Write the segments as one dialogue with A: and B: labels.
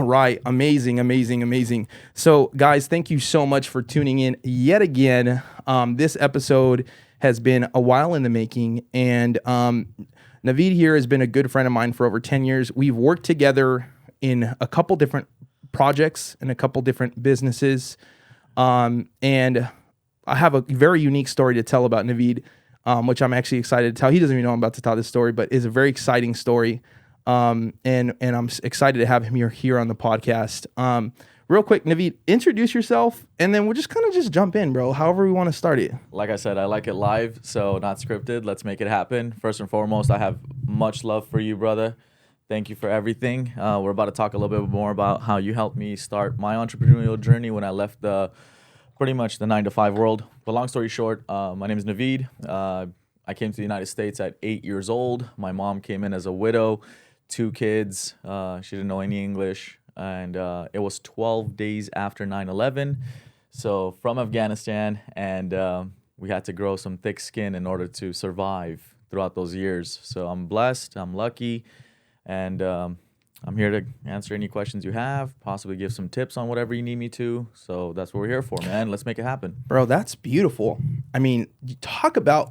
A: right. Amazing, amazing, amazing. So, guys, thank you so much for tuning in yet again. This episode has been a while in the making, and Naveed here has been a good friend of mine for over 10 years. We've worked together in a couple different projects and a couple different businesses. And I have a very unique story to tell about Naveed, which I'm actually excited to tell. He doesn't even know I'm about to tell this story, but it's a very exciting story. And I'm excited to have him here on the podcast. Real quick, Naveed, introduce yourself, and then we'll just kind of just jump in, bro, however we want to start it.
B: Like I said, I like it live, so not scripted. Let's make it happen. First and foremost, I have much love for you, brother. Thank you for everything. We're about to talk a little bit more about how you helped me start my entrepreneurial journey when I left pretty much the 9-to-5 world. But long story short, my name is Naveed. I came to the United States at 8 years old. My mom came in as a widow, 2 kids. She didn't know any English. And it was 12 days after 9/11. So from Afghanistan, and we had to grow some thick skin in order to survive throughout those years. So I'm blessed, I'm lucky, and I'm here to answer any questions you have, possibly give some tips on whatever you need me to. So that's what we're here for, man. Let's make it happen.
A: Bro, that's beautiful. I mean,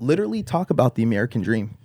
A: literally talk about the American dream.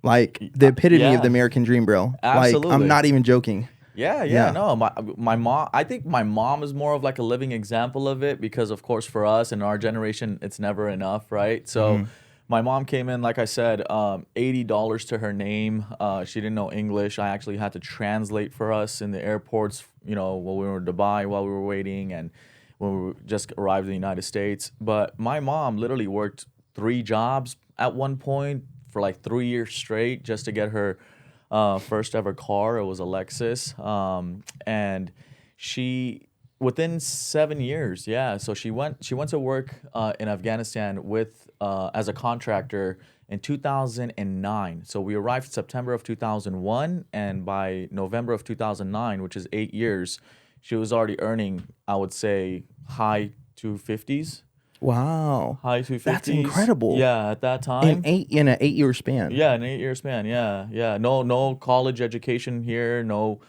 A: Like the epitome of the American dream, bro.
B: Absolutely.
A: Like, I'm not even joking.
B: Yeah. No, my mom. I think my mom is more of like a living example of it because, of course, for us in our generation, it's never enough, right? So, my mom came in, like I said, $80 to her name. She didn't know English. I actually had to translate for us in the airports, while we were in Dubai, while we were waiting, and when we just arrived in the United States. But my mom literally worked 3 jobs at one point for like 3 years straight just to get her first ever car. It was a Lexus, and she within 7 years, so she went to work in Afghanistan with as a contractor in 2009. So we arrived September of 2001, and by November of 2009, which is 8 years, she was already earning, I would say, high 250s.
A: Wow.
B: High 250s.
A: That's incredible.
B: Yeah, at that time.
A: In an 8-year span.
B: Yeah, an 8-year span. Yeah. No college education here. No,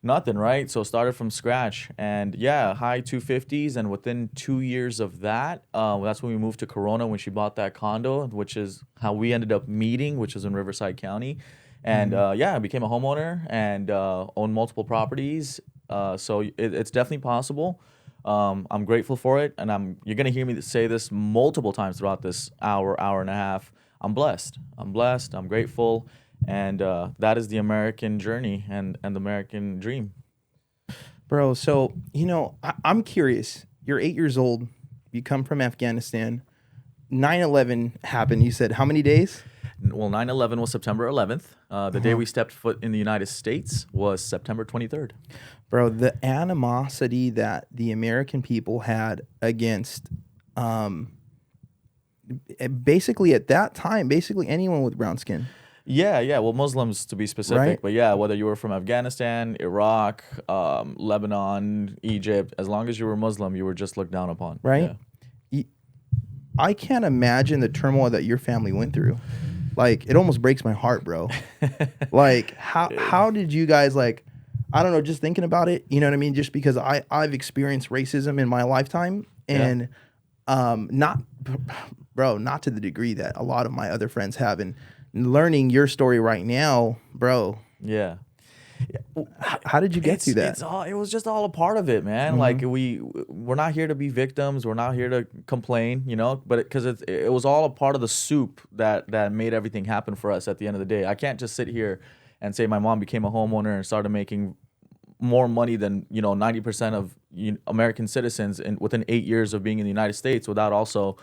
B: nothing. Right. So started from scratch, and high 250s. And within 2 years of that, that's when we moved to Corona when she bought that condo, which is how we ended up meeting, which is in Riverside County. And I became a homeowner and owned multiple properties. So it's definitely possible. I'm grateful for it, and you're gonna hear me say this multiple times throughout this hour and a half. I'm blessed. I'm grateful, and that is the American journey and the American dream.
A: Bro, so I'm curious. You're 8 years old. You come from Afghanistan. 9/11 happened. You said how many days?
B: Well, 9/11 was September 11th. The day we stepped foot in the United States was September 23rd.
A: Bro, the animosity that the American people had against, basically at that time, anyone with brown skin.
B: Yeah. Well, Muslims to be specific,
A: Right?
B: But whether you were from Afghanistan, Iraq, Lebanon, Egypt, as long as you were Muslim, you were just looked down upon.
A: Right?
B: Yeah.
A: I can't imagine the turmoil that your family went through. Like, it almost breaks my heart, bro. Like, how did you guys, like, I don't know, just thinking about it, you know what I mean? Just because I've experienced racism in my lifetime, and not to the degree that a lot of my other friends have. And learning your story right now, bro.
B: Yeah.
A: How did you get to that?
B: It was just all a part of it, man. Like we're not here to be victims. We're not here to complain, but because it was all a part of the soup that made everything happen for us at the end of the day. I can't just sit here and say my mom became a homeowner and started making more money than 90% of American citizens within 8 years of being in the United States without also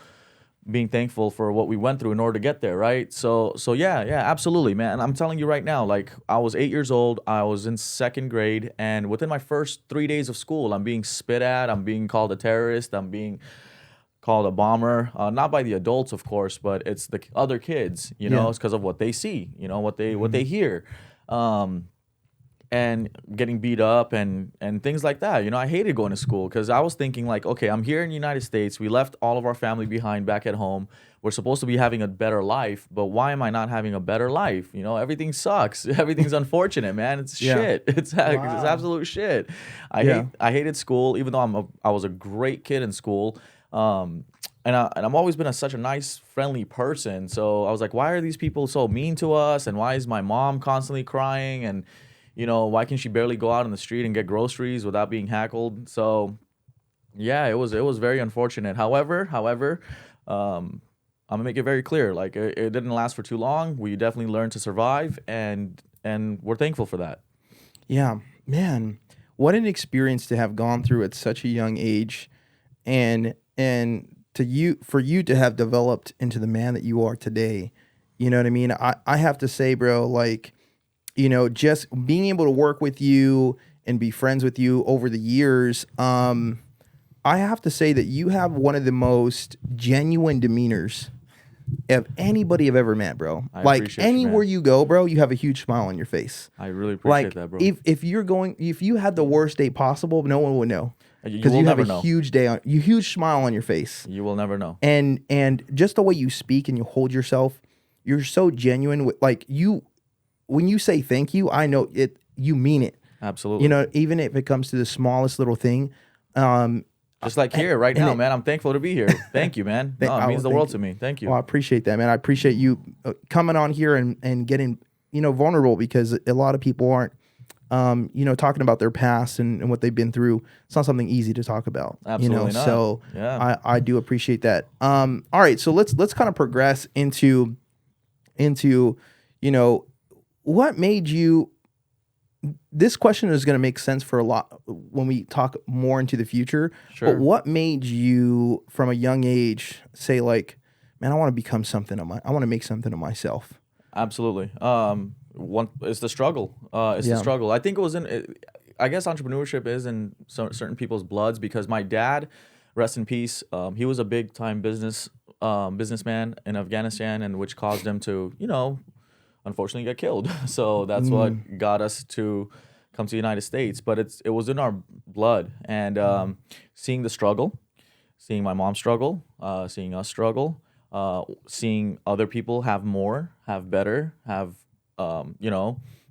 B: being thankful for what we went through in order to get there, right? So yeah, absolutely, man. And I'm telling you right now, like, I was 8 years old, I was in 2nd grade, and within my first 3 days of school, I'm being spit at, I'm being called a terrorist, I'm being called a bomber, not by the adults, of course, but it's the other kids, it's because of what they see, what they hear. and getting beat up and things like that. I hated going to school because I was thinking like, okay, I'm here in the United States. We left all of our family behind back at home. We're supposed to be having a better life, but why am I not having a better life? Everything sucks. Everything's unfortunate, man. It's shit. It's absolute shit. I hated school, even though I was a great kid in school. And I've always been such a nice, friendly person. So I was like, why are these people so mean to us? And why is my mom constantly crying? And why can she barely go out in the street and get groceries without being heckled? So, yeah, it was very unfortunate. However, I'm gonna make it very clear. Like it didn't last for too long. We definitely learned to survive, and we're thankful for that.
A: Yeah, man, what an experience to have gone through at such a young age, and for you to have developed into the man that you are today. You know what I mean? I have to say, bro, like, just being able to work with you and be friends with you over the years, I have to say that you have one of the most genuine demeanors of anybody I've ever met, bro. Like anywhere you go, bro, you have a huge smile on your face.
B: I really appreciate that, bro.
A: If you had the worst day possible, no one would know. Because
B: you
A: have a huge smile on your face.
B: You will never know.
A: And just the way you speak and you hold yourself, you're so genuine with when you say thank you, I know it. You mean it.
B: Absolutely.
A: Even if it comes to the smallest little thing.
B: Just like here right now, man. I'm thankful to be here. Thank you, man. It means the world to me. Thank you.
A: Well, I appreciate that, man. I appreciate you coming on here and getting vulnerable, because a lot of people aren't talking about their past and what they've been through. It's not something easy to talk about.
B: Absolutely not.
A: So
B: yeah.
A: I do appreciate that. All right, so let's kind of progress into what made you. This question is going to make sense for a lot when we talk more into the future.
B: Sure.
A: But what made you, from a young age, say like, man, I want to become something I want to make something of myself?
B: Absolutely. It's the struggle. The struggle. I think it was I guess entrepreneurship is in certain people's bloods, because my dad, rest in peace, he was a big time businessman in Afghanistan, and which caused him to, unfortunately get killed. So that's what got us to come to the United States. But it was in our blood, and seeing the struggle, seeing my mom struggle, seeing us struggle, seeing other people have more, have better, have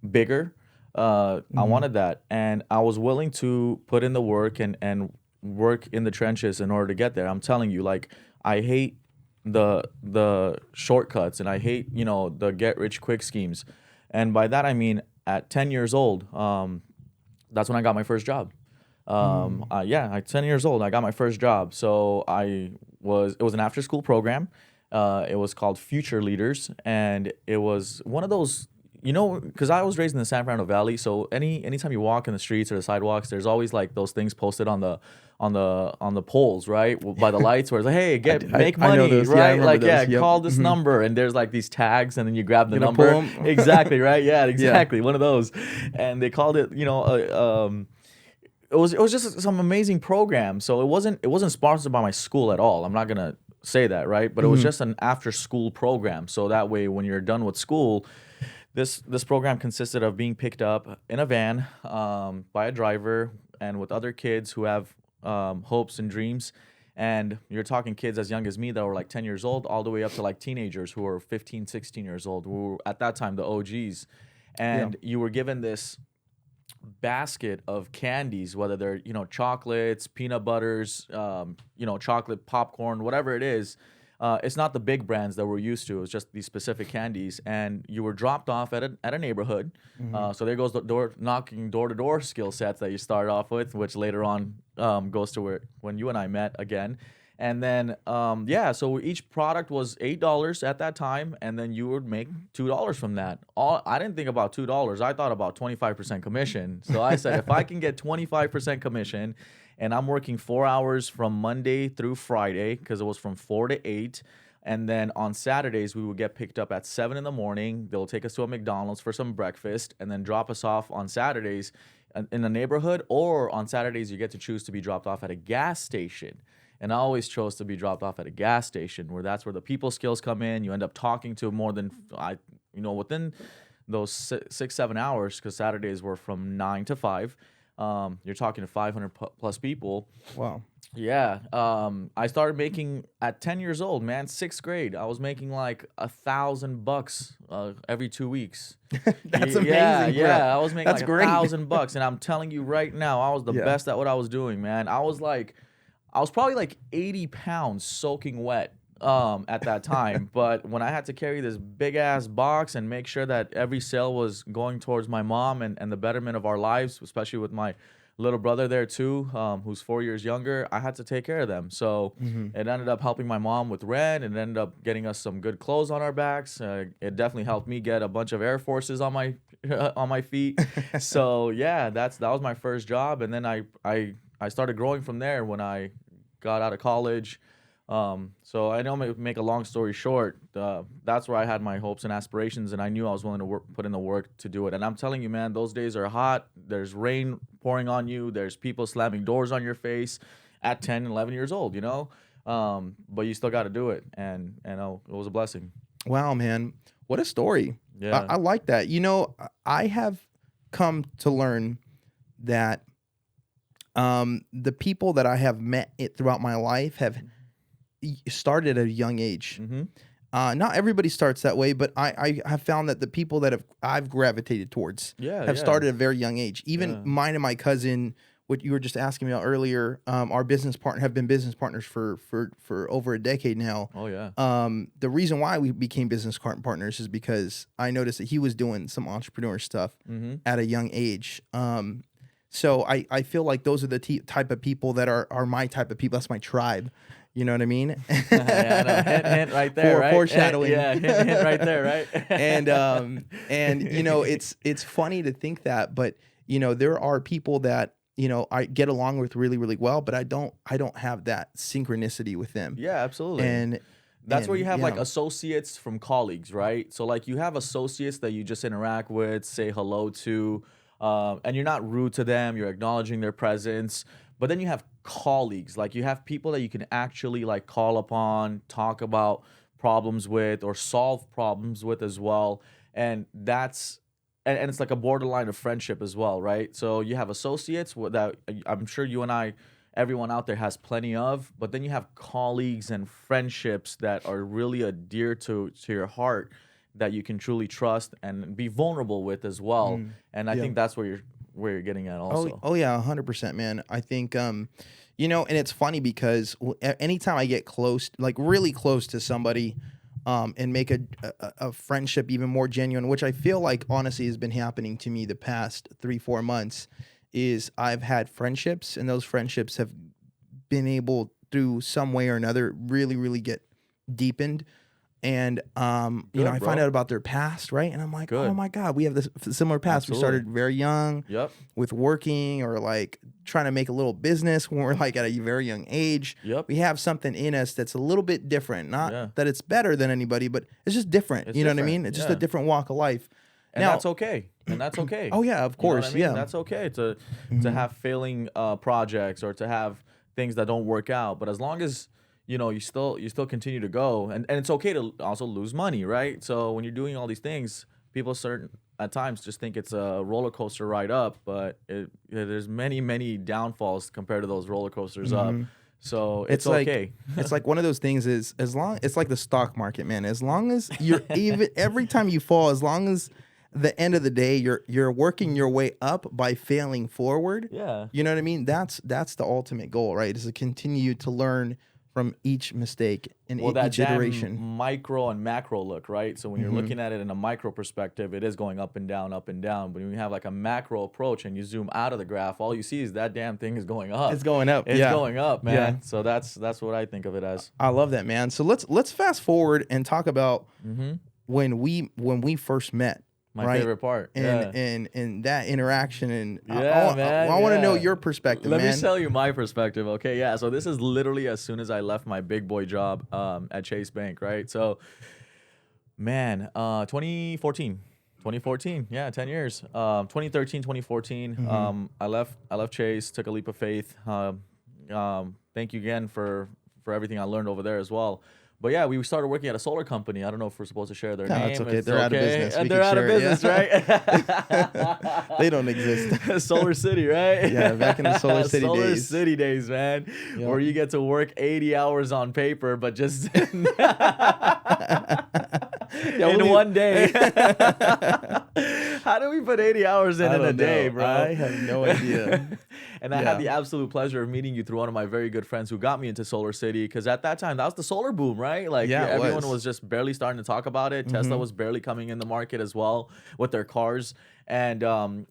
B: bigger. I wanted that, and I was willing to put in the work and work in the trenches in order to get there. I'm telling you, like, I hate the shortcuts, and I hate the get rich quick schemes. And by that I mean, at 10 years old, that's when I got my first job. At 10 years old, I got my first job. So it was an after school program. It was called Future Leaders, and it was one of those, because I was raised in the San Fernando Valley. So anytime you walk in the streets or the sidewalks, there's always like those things posted on the poles, right, by the lights, where it's like, hey, make money, right? Call this number, and there's like these tags, and then you grab the number. Exactly, right? Yeah, exactly. One of those, and they called it, it was just some amazing program. So it wasn't sponsored by my school at all. I'm not gonna say that, right? But it was just an after school program. So that way, when you're done with school, this program consisted of being picked up in a van by a driver, and with other kids who have hopes and dreams. And you're talking kids as young as me that were like 10 years old, all the way up to like teenagers who were 15, 16 years old, who were at that time the OGs. And you were given this basket of candies, whether they're chocolates, peanut butters, chocolate popcorn, whatever it is. It's not the big brands that we're used to. It's just these specific candies, and you were dropped off at a neighborhood. So there goes the knocking door to door skill sets that you started off with, which later on goes to when you and I met again. And then so each product was $8 at that time, and then you would make $2 from that. I didn't think about $2. I thought about 25% commission. So I said, if I can get 25% commission, and I'm working 4 hours from Monday through Friday, because it was from 4 to 8. And then on Saturdays, we would get picked up at 7 in the morning. They'll take us to a McDonald's for some breakfast, and then drop us off on Saturdays in the neighborhood. Or on Saturdays, you get to choose to be dropped off at a gas station. And I always chose to be dropped off at a gas station, where that's where the people skills come in. You end up talking to more than, within those 6-7 hours, because Saturdays were from 9 to 5. You're talking to 500 plus people.
A: Wow.
B: Yeah. I started making at 10 years old, man, 6th grade. I was making like $1,000 every 2 weeks.
A: That's amazing.
B: Yeah.
A: Bro.
B: I was making
A: That's
B: like
A: great.
B: $1,000, and I'm telling you right now, I was the
A: Yeah.
B: best at what I was doing, man. I was probably like 80 pounds soaking wet at that time. But when I had to carry this big ass box and make sure that every sale was going towards my mom and the betterment of our lives, especially with my little brother there too, who's 4 years younger, I had to take care of them. So it ended up helping my mom with rent, and ended up getting us some good clothes on our backs. It definitely helped me get a bunch of Air Forces on my on my feet. So yeah, that was my first job, and then I started growing from there when I got out of college. So I know, make a long story short, that's where I had my hopes and aspirations, and I knew I was willing to put in the work to do it. And I'm telling you, man, those days are hot. There's rain pouring on you. There's people slamming doors on your face at 10, 11 years old, you know? But you still got to do it. And it was a blessing.
A: Wow, man. What a story.
B: Yeah.
A: I like that. You know, I have come to learn that the people that I have met throughout my life have started at a young age.
B: Mm-hmm.
A: Not everybody starts that way, but I have found that the people that I've gravitated towards have started at a very young age. Even mine and my cousin, what you were just asking me about earlier, our have been business partners for over a decade now.
B: Oh yeah.
A: The reason why we became business partners is because I noticed that he was doing some entrepreneur stuff at a young age. So I feel like those are the type of people that are my type of people. That's my tribe. You know what I mean?
B: Yeah, I know. Hint right there, right?
A: Foreshadowing.
B: Yeah, hint right there, right?
A: and you know, it's funny to think that, but you know, there are people that, you know, I get along with really, really well, but I don't have that synchronicity with them.
B: Yeah, absolutely.
A: And
B: that's where you have like associates from colleagues, right? So like you have associates that you just interact with, say hello to, and you're not rude to them, you're acknowledging their presence. But then you have colleagues, like you have people that you can actually like call upon, talk about problems with, or solve problems with as well. And that's and it's like a borderline of friendship as well, right? So you have associates that I'm sure you and I, everyone out there has plenty of, but then you have colleagues and friendships that are really dear to your heart, that you can truly trust and be vulnerable with as well. And I think that's where you're getting at also.
A: Oh yeah, 100%, man. I think you know, and it's funny because anytime I get close, like really close to somebody, and make a friendship even more genuine, which I feel like honestly has been happening to me the past 3-4 months, is I've had friendships, and those friendships have been able through some way or another really, really get deepened. And you know, I find out about their past, right? And I'm like, oh my God, we have this similar past.
B: Absolutely.
A: We started very young with working, or like trying to make a little business when we're like at a very young age. We have something in us that's a little bit different. Not that it's better than anybody, but it's just different. You know what I mean? It's just a different walk of life.
B: And now, that's okay. And that's okay.
A: Oh yeah, of course.
B: You know what I mean? That's okay to have failing projects, or to have things that don't work out. But as long as you know, you still continue to go, and it's okay to also lose money, right? So when you're doing all these things, people at times just think it's a roller coaster ride up, but there's many downfalls compared to those roller coasters up. So it's okay.
A: It's like one of those things is, it's like the stock market, man. As long as you're every time you fall, as long as the end of the day you're working your way up by failing forward.
B: Yeah.
A: You know what I mean? That's the ultimate goal, right? Is to continue to learn from each mistake and each iteration.
B: Micro and macro look, right? So when you're looking at it in a micro perspective, it is going up and down, up and down. But when you have like a macro approach and you zoom out of the graph, all you see is that damn thing is going up.
A: It's going up.
B: It's going up, man. Yeah. So that's what I think of it as.
A: I love that, man. So let's fast forward and talk about when we first met.
B: My favorite part.
A: And that interaction, and
B: I
A: want to know your perspective.
B: Let me tell you my perspective, okay? Yeah, so this is literally as soon as I left my big boy job at Chase Bank, right? So, man, 2014, yeah, 10 years. 2013, 2014, I left Chase, took a leap of faith. Thank you again for everything I learned over there as well. But yeah, we started working at a solar company. I don't know if we're supposed to share their name.
A: It's okay.
B: It's
A: They're out of business.
B: And
A: We
B: they're
A: can
B: out of
A: share it,
B: business, right?
A: They don't exist.
B: Solar City, right?
A: Yeah, back in the Solar City
B: Solar
A: days.
B: City days, man, where you get to work 80 hours on paper, but just in one day. How do we put 80 hours in a day, bro?
A: I have no idea.
B: And I had the absolute pleasure of meeting you through one of my very good friends who got me into Solar City, because at that time, that was the solar boom, right? Like everyone was just barely starting to talk about it. Tesla was barely coming in the market as well with their cars. And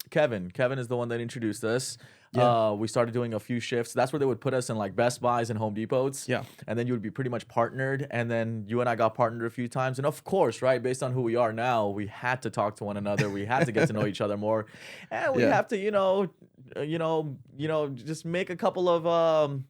B: Kevin is the one that introduced us. We started doing a few shifts. That's where they would put us in like Best Buys and Home Depots.
A: Yeah.
B: And then you would be pretty much partnered. And then you and I got partnered a few times. And of course, right, based on who we are now, we had to talk to one another. We had to get to know each other more. And we have to, just make a couple of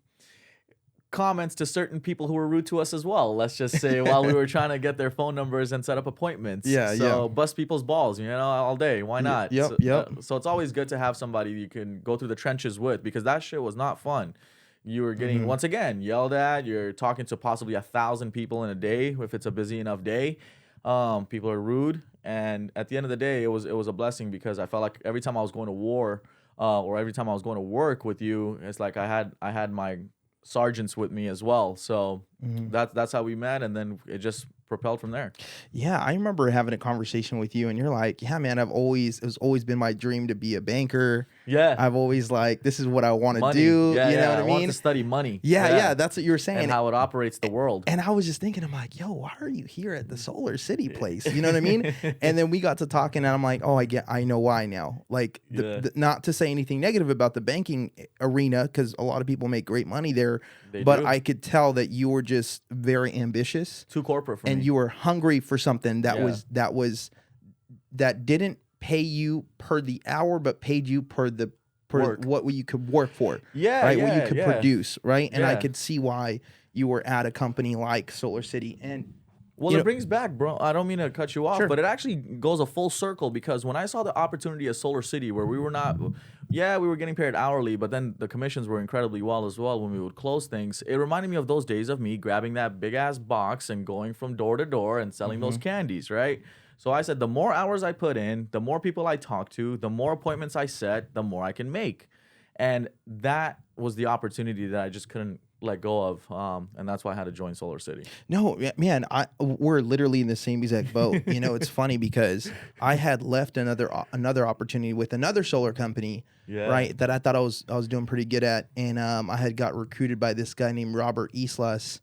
B: comments to certain people who were rude to us as well. Let's just say while we were trying to get their phone numbers and set up appointments. So bust people's balls, all day. Why not? So it's always good to have somebody you can go through the trenches with, because that shit was not fun. You were getting, once again, yelled at. You're talking to possibly 1,000 people in a day if it's a busy enough day. People are rude. And at the end of the day, it was a blessing, because I felt like every time I was going to war or every time I was going to work with you, it's like I had my sergeants with me as well. So that's how we met, and then it just propelled from there.
A: Yeah, I remember having a conversation with you, and you're like, "Yeah, man, it's always been my dream to be a banker.
B: Yeah,
A: I've always this is what I want to do.
B: Yeah,
A: you know what I mean?
B: I want to study money.
A: Yeah, that's what you were saying,
B: and how it operates the world.
A: And I was just thinking, I'm like, yo, why are you here at the Solar City place? You know what I mean? And then we got to talking, and I'm like, oh, I know why now. Like, not to say anything negative about the banking arena, because a lot of people make great money there, but I could tell that you were just very ambitious,
B: too corporate for me.
A: And you were hungry for something that didn't pay you per the hour, but paid you per what you could work for. What you could produce, right? And I could see why you were at a company like Solar City. And
B: well, it brings back, bro. I don't mean to cut you off, but it actually goes a full circle, because when I saw the opportunity at Solar City, where we were not, we were getting paid hourly, but then the commissions were incredibly well as well when we would close things. It reminded me of those days of me grabbing that big ass box and going from door to door and selling those candies, right? So I said, the more hours I put in, the more people I talk to, the more appointments I set, the more I can make. And that was the opportunity that I just couldn't let go of, and that's why I had to join Solar City.
A: No, man, we're literally in the same exact boat. It's funny because I had left another opportunity with another solar company, right, that I thought I was doing pretty good at, and I had got recruited by this guy named Robert Islas,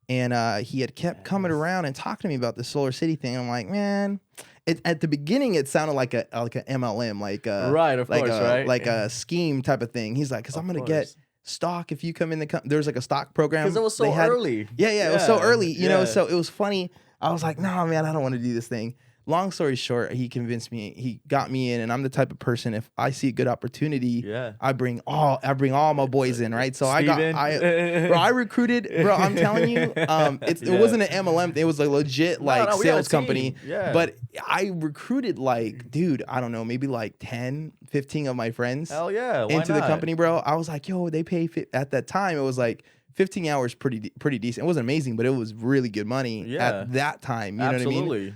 A: and he had kept coming around and talking to me about the Solar City thing. And I'm like, man. At the beginning, it sounded like a MLM, like a scheme type of thing. He's like, because I'm gonna get stock if you come in there's like a stock program,
B: because it was so early.
A: It was so early, you know. So it was funny. I was like, no, man, I don't want to do this thing. Long story short, he convinced me. He got me in, and I'm the type of person, if I see a good opportunity, I bring all my boys in, right? So I recruited, bro. I'm telling you, it wasn't an MLM. It was a legit sales company. Yeah. But I recruited dude, I don't know, maybe 10, 15 of my friends.
B: Hell yeah,
A: into the company, bro. I was like, yo, they pay at that time. It was 15 hours, pretty decent. It wasn't amazing, but it was really good money at that time. You know what I mean?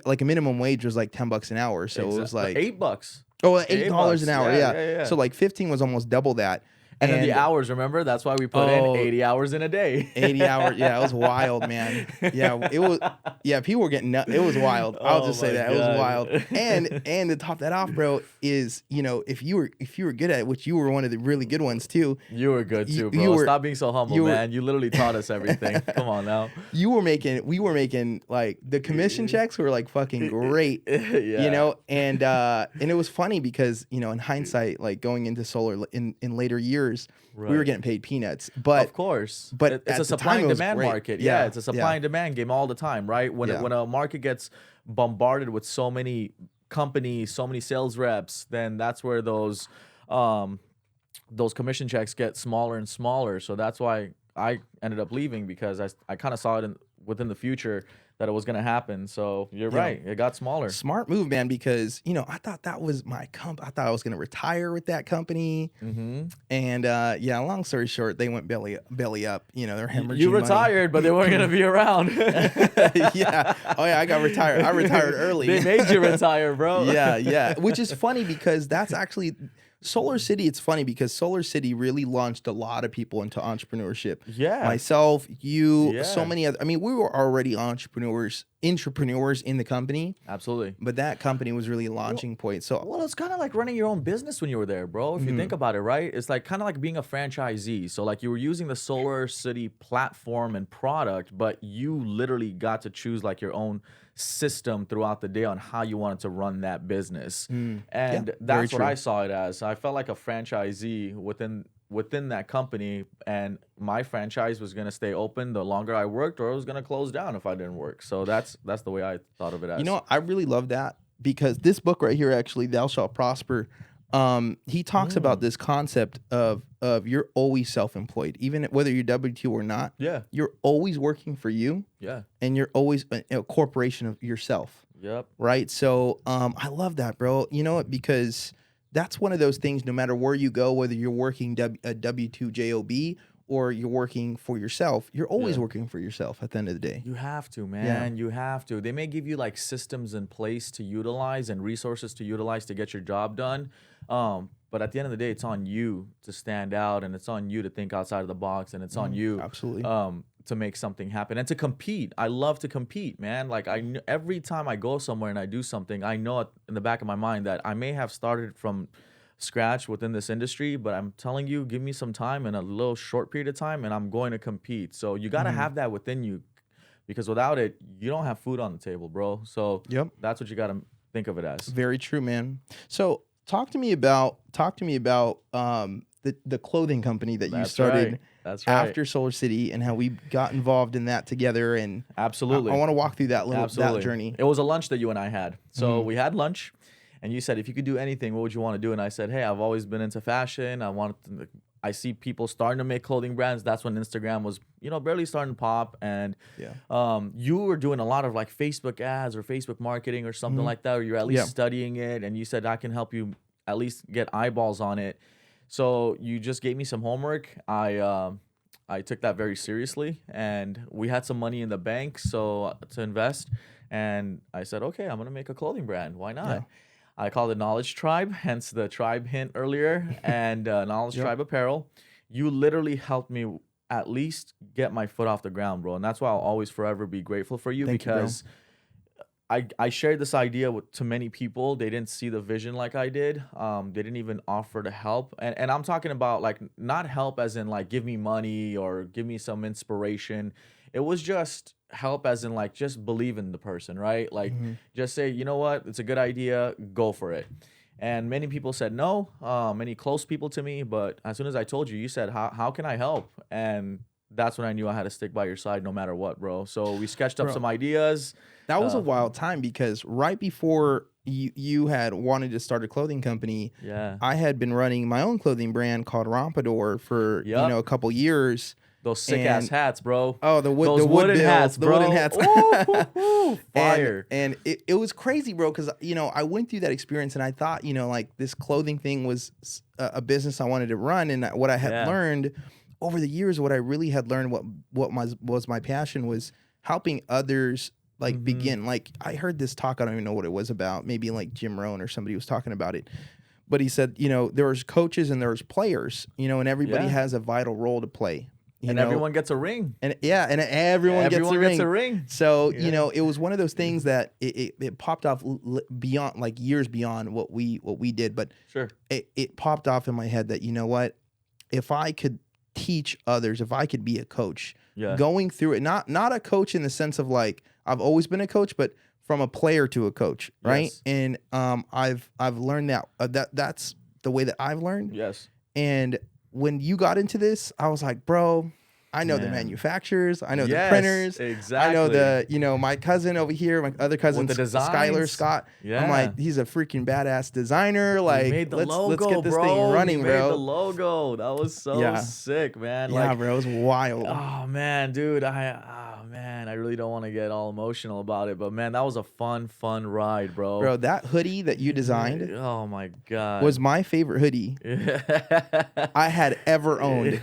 A: Like a minimum wage was $10 an hour, so it was
B: $8.
A: Oh, $8 an hour, yeah. So 15 was almost double that.
B: And then the hours, remember? That's why we put in 80 hours in a day.
A: 80 hours, yeah, it was wild, man. Yeah, it was. Yeah, people were getting nuts. It was wild. I'll just say that it was wild. And to top that off, bro, is if you were good at it, which you were one of the really good ones too.
B: You were good too, bro. Stop being so humble, man. You literally taught us everything. Come on now. We were making
A: the commission checks were fucking great. And it was funny because in hindsight, going into solar in later years. We were getting paid peanuts, but
B: of course,
A: but
B: it's a supply and demand market. Yeah, it's a supply and demand game all the time, right? When a market gets bombarded with so many companies, so many sales reps, then that's where those commission checks get smaller and smaller. So that's why I ended up leaving, because I kind of saw it within the future that it was gonna happen. So you're
A: Yeah.
B: right. It got smaller.
A: Smart move, man, because I thought that was my I thought I was gonna retire with that company.
B: Mm-hmm.
A: And yeah, long story short, they went belly up. They're hemorrhaging
B: You
A: money.
B: retired, but they weren't gonna be around.
A: Yeah. Oh yeah, I got retired. I retired early.
B: They made you retire, bro.
A: Yeah. Which is funny because that's actually Solar City. It's funny because Solar City really launched a lot of people into entrepreneurship.
B: Yeah.
A: Myself, you,
B: Yeah.
A: so many other. I mean, we were already entrepreneurs in the company,
B: Absolutely.
A: but that company was really a launching point. So
B: Well, it's kind of like running your own business when you were there, bro. If you think about it, right? It's like kind of like being a franchisee. So like you were using the Solar City platform and product, but you literally got to choose like your own system throughout the day on how you wanted to run that business. And
A: very
B: that's what
A: true.
B: I saw it as. I felt like a franchisee within that company, and my franchise was going to stay open the longer I worked, or it was going to close down if I didn't work. So that's the way I thought of it as.
A: I really love that because this book right here, actually, Thou Shalt Prosper, he talks about this concept of you're always self-employed, even whether you're W-2 or not.
B: Yeah.
A: You're always working for you,
B: Yeah.
A: and you're always a corporation of yourself,
B: Yep.
A: right? So I love that, bro. You know what? Because that's one of those things, no matter where you go, whether you're working a W-2 job or you're working for yourself, you're always working for yourself at the end of the day.
B: You have to, man. You have to. They may give you like systems in place to utilize and resources to utilize to get your job done. But at the end of the day, it's on you to stand out, and it's on you to think outside of the box, and it's on you
A: Absolutely.
B: to make something happen and to compete. I love to compete, man. Like every time I go somewhere and I do something, I know in the back of my mind that I may have started from scratch within this industry, but I'm telling you, give me some time and a little short period of time, and I'm going to compete. So you got to have that within you, because without it, you don't have food on the table, bro. So that's what you got to think of it as.
A: Very true, man. So talk to me about the clothing company that you started after Solar City, and how we got involved in that together. And
B: Absolutely.
A: I want to walk through that journey.
B: It was a lunch that you and I had. So we had lunch, and you said, if you could do anything, what would you want to do? And I said, hey, I've always been into fashion. I see people starting to make clothing brands. That's when Instagram was, barely starting to pop. And you were doing a lot of like Facebook ads or Facebook marketing or something like that, or you're at least studying it. And you said, I can help you at least get eyeballs on it. So you just gave me some homework. I took that very seriously, and we had some money in the bank to invest. And I said, okay, I'm going to make a clothing brand. Why not?
A: Yeah.
B: I called it Knowledge Tribe, hence the tribe hint earlier, and Knowledge Tribe Apparel. You literally helped me at least get my foot off the ground, bro. And that's why I'll always forever be grateful for you.
A: Thank you, bro.
B: Because I shared this idea to many people. They didn't see the vision like I did. They didn't even offer to help. And I'm talking about like not help as in like give me money or give me some inspiration. It was just help as in like just believe in the person, right? Like just say, you know what, it's a good idea, go for it. And many people said no, many close people to me. But as soon as I told you, you said, how can I help? And that's when I knew I had to stick by your side no matter what, bro. So we sketched up some ideas.
A: That was a wild time because right before you had wanted to start a clothing company, I had been running my own clothing brand called Rompador for a couple years.
B: Those sick ass hats, bro.
A: Oh, the wooden hats, bro. The wooden hats.
B: Ooh, fire.
A: And it was crazy, bro, because I went through that experience and I thought, like this clothing thing was a business I wanted to run, and what I had learned over the years, what I really had learned, what was my passion was helping others begin. Like I heard this talk, I don't even know what it was about, maybe like Jim Rohn or somebody was talking about it. But he said, there was coaches and there was players, and everybody has a vital role to play.
B: And everyone gets a ring.
A: And everyone gets a ring. So, it was one of those things that it popped off beyond, like years beyond what we did. But it popped off in my head that, you know what, if I could teach others, if I could be a coach, going through it, not a coach in the sense of like, I've always been a coach, but from a player to a coach, right? Yes. And I've learned that's the way that I've learned.
B: Yes.
A: And when you got into this, I was like, bro, I know the
B: Man.
A: manufacturers. I know the
B: Yes,
A: printers. I know
B: exactly.
A: my cousin over here, my other cousin,
B: the
A: Skylar
B: designs.
A: Scott.
B: Yeah.
A: I'm like, he's a freaking badass designer.
B: He
A: Like,
B: made the
A: let's
B: logo,
A: get this
B: bro.
A: thing running,
B: He made
A: bro.
B: the logo. That was so
A: Yeah.
B: sick, man.
A: Yeah,
B: Like,
A: bro, it was wild.
B: oh man, dude, I really don't want to get all emotional about it, but man, that was a fun ride, bro.
A: Bro, that hoodie that you designed
B: Oh my god.
A: was my favorite hoodie I had ever owned.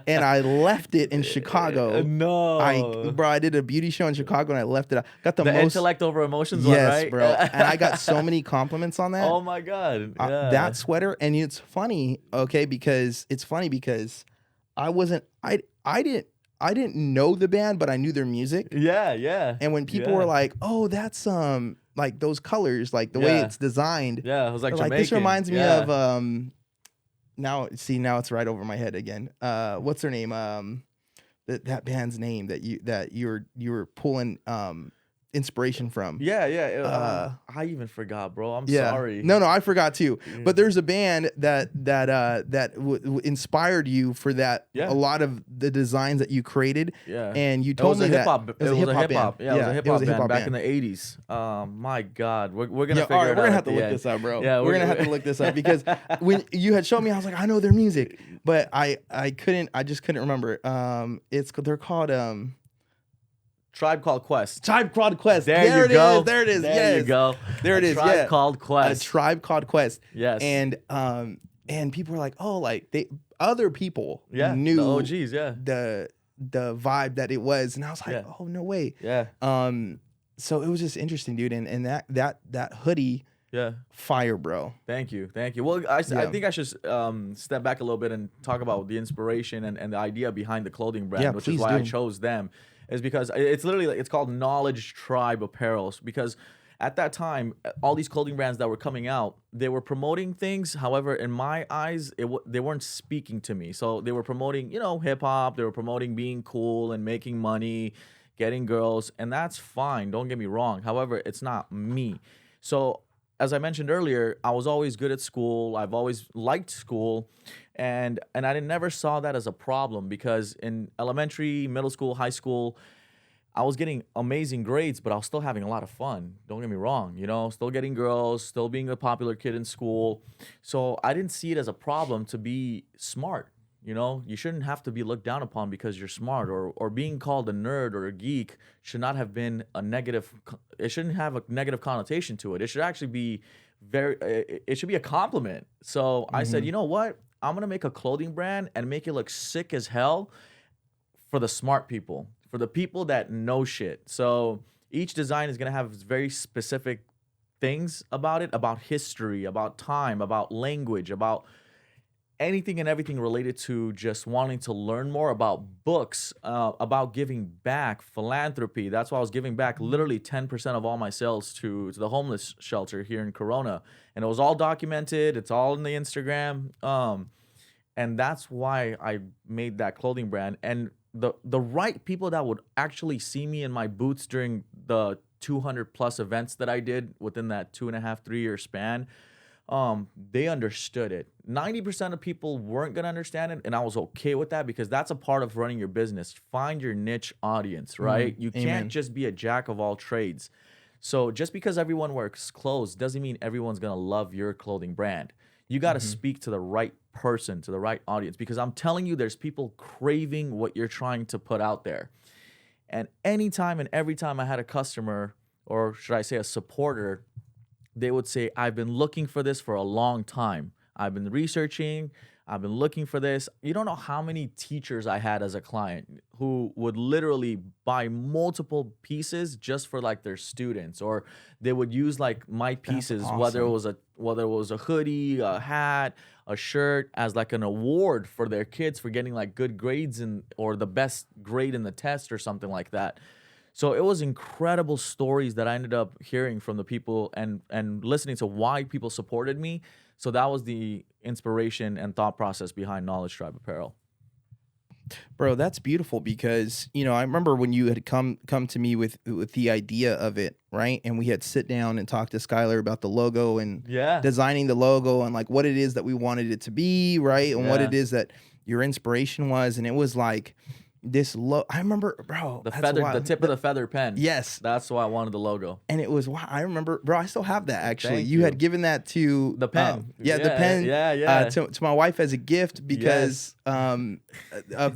A: And I left it in Chicago.
B: No.
A: I did a beauty show in Chicago and I left it. I got the most
B: intellect over emotions
A: yes,
B: one, right?
A: bro. And I got so many compliments on that.
B: Oh my god. Yeah.
A: That sweater, and it's funny, okay, because I didn't know the band, but I knew their music.
B: Yeah.
A: And when people were like, "Oh, that's like those colors, like the way it's designed."
B: Yeah, it was like
A: they're
B: Jamaican.
A: this reminds me of now it's right over my head again. What's their name? That band's name that you were pulling inspiration from.
B: Yeah. I even forgot, bro. I'm sorry.
A: No, I forgot too. But there's a band that inspired you for that.
B: Yeah.
A: A lot of the designs that you created.
B: Yeah.
A: And you told me that
B: it was a hip hop. Yeah, it was a hip hop band back in
A: band.
B: the 80s. My God, we're gonna figure
A: all right,
B: it out.
A: we're gonna have
B: at
A: to
B: the
A: look
B: end.
A: this up, bro.
B: Yeah,
A: we're gonna have to look this up because when you had shown me, I was like, I know their music, but I just couldn't remember. They're called
B: Tribe Called Quest.
A: Tribe Called Quest.
B: There you go.
A: There it is.
B: There you go.
A: There it is.
B: Tribe Called Quest.
A: A Tribe Called Quest.
B: Yes.
A: And people were like, oh, like other people knew
B: the OGs,
A: the vibe that it was, and I was like, oh, no way.
B: Yeah.
A: So it was just interesting, dude, and that hoodie.
B: Yeah.
A: Fire, bro.
B: Thank you. Well, I think I should step back a little bit and talk about the inspiration and the idea behind the clothing brand, which is why I chose them. Is because it's literally it's called Knowledge Tribe Apparels, because at that time all these clothing brands that were coming out, they were promoting things. However, in my eyes, they weren't speaking to me. So they were promoting, hip hop. They were promoting being cool and making money, getting girls, and that's fine. Don't get me wrong. However, it's not me. So as I mentioned earlier, I was always good at school. I've always liked school. And I never saw that as a problem, because in elementary, middle school, high school, I was getting amazing grades, but I was still having a lot of fun. Don't get me wrong, still getting girls, still being a popular kid in school. So I didn't see it as a problem to be smart. You shouldn't have to be looked down upon because you're smart, or being called a nerd or a geek should not have been it shouldn't have a negative connotation to it. It should actually be it should be a compliment. So I said, you know what? I'm going to make a clothing brand and make it look sick as hell for the smart people, for the people that know shit. So each design is going to have very specific things about it, about history, about time, about language, about anything and everything related to just wanting to learn more about books, about giving back, philanthropy. That's why I was giving back literally 10% of all my sales to the homeless shelter here in Corona. And it was all documented. It's all in the Instagram. And that's why I made that clothing brand. And the right people that would actually see me in my boots during the 200 plus events that I did within that 2.5, 3 year span, they understood it. 90% of people weren't going to understand it, and I was okay with that, because that's a part of running your business. Find your niche audience, right? You can't just be a jack of all trades. So just because everyone wears clothes doesn't mean everyone's going to love your clothing brand. You got to speak to the right person, to the right audience, because I'm telling you, there's people craving what you're trying to put out there. And anytime and every time I had a customer, or should I say a supporter, they would say, I've been looking for this for a long time. I've been researching. I've been looking for this. You don't know how many teachers I had as a client who would literally buy multiple pieces just for like their students, or they would use like my pieces,
A: awesome.
B: whether it was a hoodie, a hat, a shirt, as like an award for their kids for getting like good grades or the best grade in the test or something like that. So it was incredible stories that I ended up hearing from the people and listening to why people supported me. So that was the inspiration and thought process behind Knowledge Tribe Apparel.
A: Bro, that's beautiful, because I remember when you had come to me with the idea of it, right? And we had sit down and talk to Skylar about the logo and designing the logo and like what it is that we wanted it to be, right? And what it is that your inspiration was, and it was like this I remember, bro,
B: The
A: that's
B: feather,
A: wild.
B: the tip of the feather pen.
A: Yes.
B: That's why I wanted the logo.
A: And it was, wow, I remember, bro, I still have that actually.
B: Thank
A: You
B: you.
A: had given that to
B: The pen.
A: the pen.
B: Yeah.
A: To my wife as a gift because of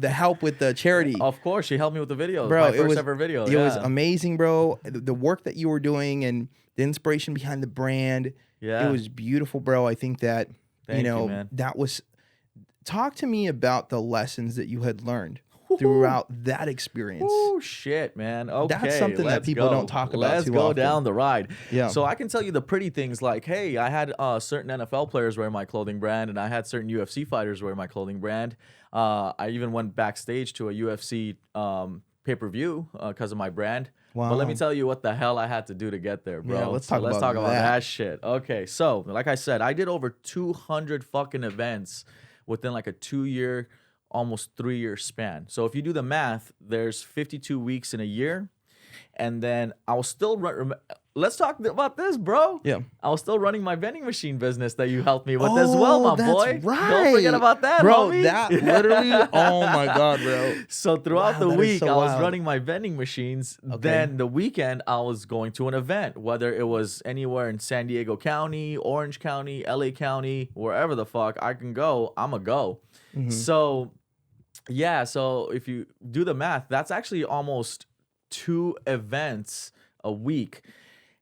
A: the help with the charity.
B: Of course, she helped me with the videos.
A: Bro,
B: My first ever video.
A: It was amazing, bro. The work that you were doing and the inspiration behind the brand.
B: Yeah.
A: It was beautiful, bro. I think that,
B: Thank you, man.
A: that was, talk to me about the lessons that you had learned throughout that experience.
B: Oh shit, man. Okay,
A: that's something that people don't talk about
B: Let's
A: too
B: go
A: often.
B: down the ride.
A: Yeah.
B: So I can tell you the pretty things like, hey, I had certain NFL players wear my clothing brand, and I had certain UFC fighters wear my clothing brand. I even went backstage to a UFC pay-per-view because of my brand.
A: Wow.
B: But let me tell you what the hell I had to do to get there, bro.
A: Yeah, let's talk about
B: about
A: that.
B: that shit. Okay, so like I said, I did over 200 fucking events within like a 2-year, almost 3-year span. So if you do the math, there's 52 weeks in a year. And then I was still let's talk about this, bro.
A: Yeah.
B: I was still running my vending machine business that you helped me with as well, my
A: that's
B: boy.
A: Right.
B: Don't forget about that,
A: bro.
B: homie.
A: That literally, oh my God, bro.
B: So throughout
A: Wow,
B: the
A: that is
B: week,
A: so
B: I was
A: wild.
B: running my vending machines. Then the weekend, I was going to an event, whether it was anywhere in San Diego County, Orange County, LA County, wherever the fuck I can go, I'm a go. So yeah, so if you do the math, that's actually almost 2 events a week.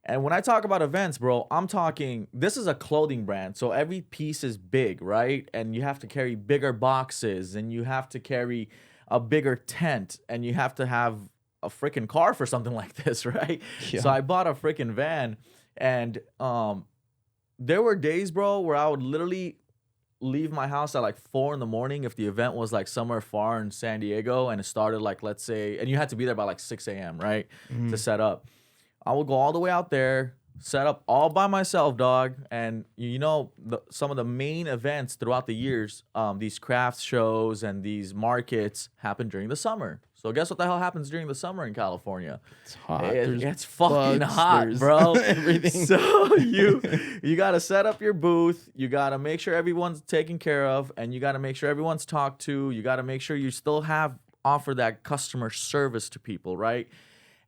B: And when I talk about events, bro, I'm talking, this is a clothing brand. So every piece is big, right? And you have to carry bigger boxes, and you have to carry a bigger tent, and you have to have a freaking car for something like this, right?
A: Yeah.
B: So I bought a freaking van, and there were days, bro, where I would literally leave my house at like 4 in the morning if the event was like somewhere far in San Diego and it started like, let's say, and you had to be there by like 6 a.m., right? To set up. I would go all the way out there, set up all by myself, dog. And some of the main events throughout the years, these crafts shows and these markets happen during the summer. So guess what the hell happens during the summer in California?
A: It's hot.
B: It's fucking
A: bugs,
B: hot,
A: there's
B: bro.
A: everything.
B: So you got to set up your booth. You got to make sure everyone's taken care of, and you got to make sure everyone's talked to. You got to make sure you still offer that customer service to people, right?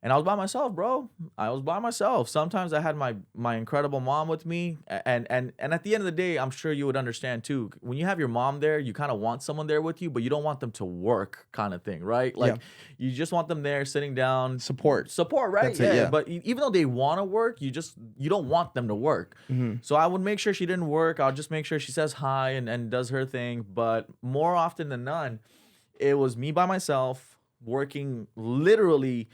B: And I was by myself, bro. I was by myself. Sometimes I had my incredible mom with me. And at the end of the day, I'm sure you would understand too. When you have your mom there, you kind of want someone there with you, but you don't want them to work kind of thing, right? Like you just want them there sitting down.
A: Support,
B: right?
A: That's it, yeah.
B: But even though they want to work, you don't want them to work. So I would make sure she didn't work. I'll just make sure she says hi and does her thing. But more often than none, it was me by myself working literally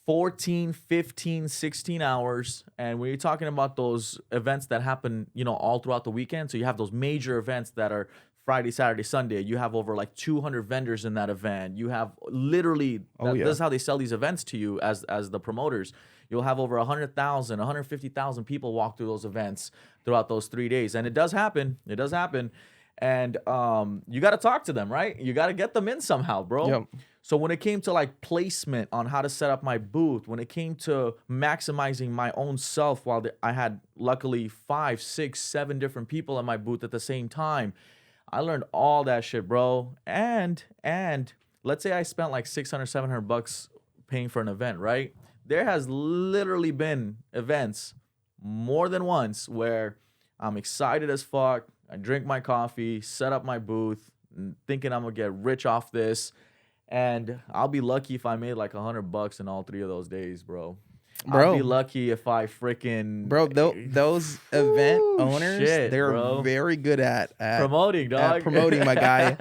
B: 14, 15, 16 hours. And when you're talking about those events that happen, all throughout the weekend, so you have those major events that are Friday, Saturday, Sunday, you have over like 200 vendors in that event. You have literally, this is how they sell these events to you as the promoters. You'll have over 100,000, 150,000 people walk through those events throughout those 3 days. And it does happen. It does happen. And you got to talk to them, right? You got to get them in somehow, bro.
A: Yep.
B: So when it came to like placement on how to set up my booth, when it came to maximizing my own self, while I had luckily 5, 6, 7 different people at my booth at the same time, I learned all that shit, bro. And let's say I spent like $600, $700 paying for an event, right? There has literally been events more than once where I'm excited as fuck. I drink my coffee, set up my booth, thinking I'm gonna get rich off this. And I'll be lucky if I made like $100 in all 3 of those days, bro. I'll be lucky if I freaking...
A: Bro, those event owners, they're very good at
B: promoting, dog.
A: At promoting, my guy.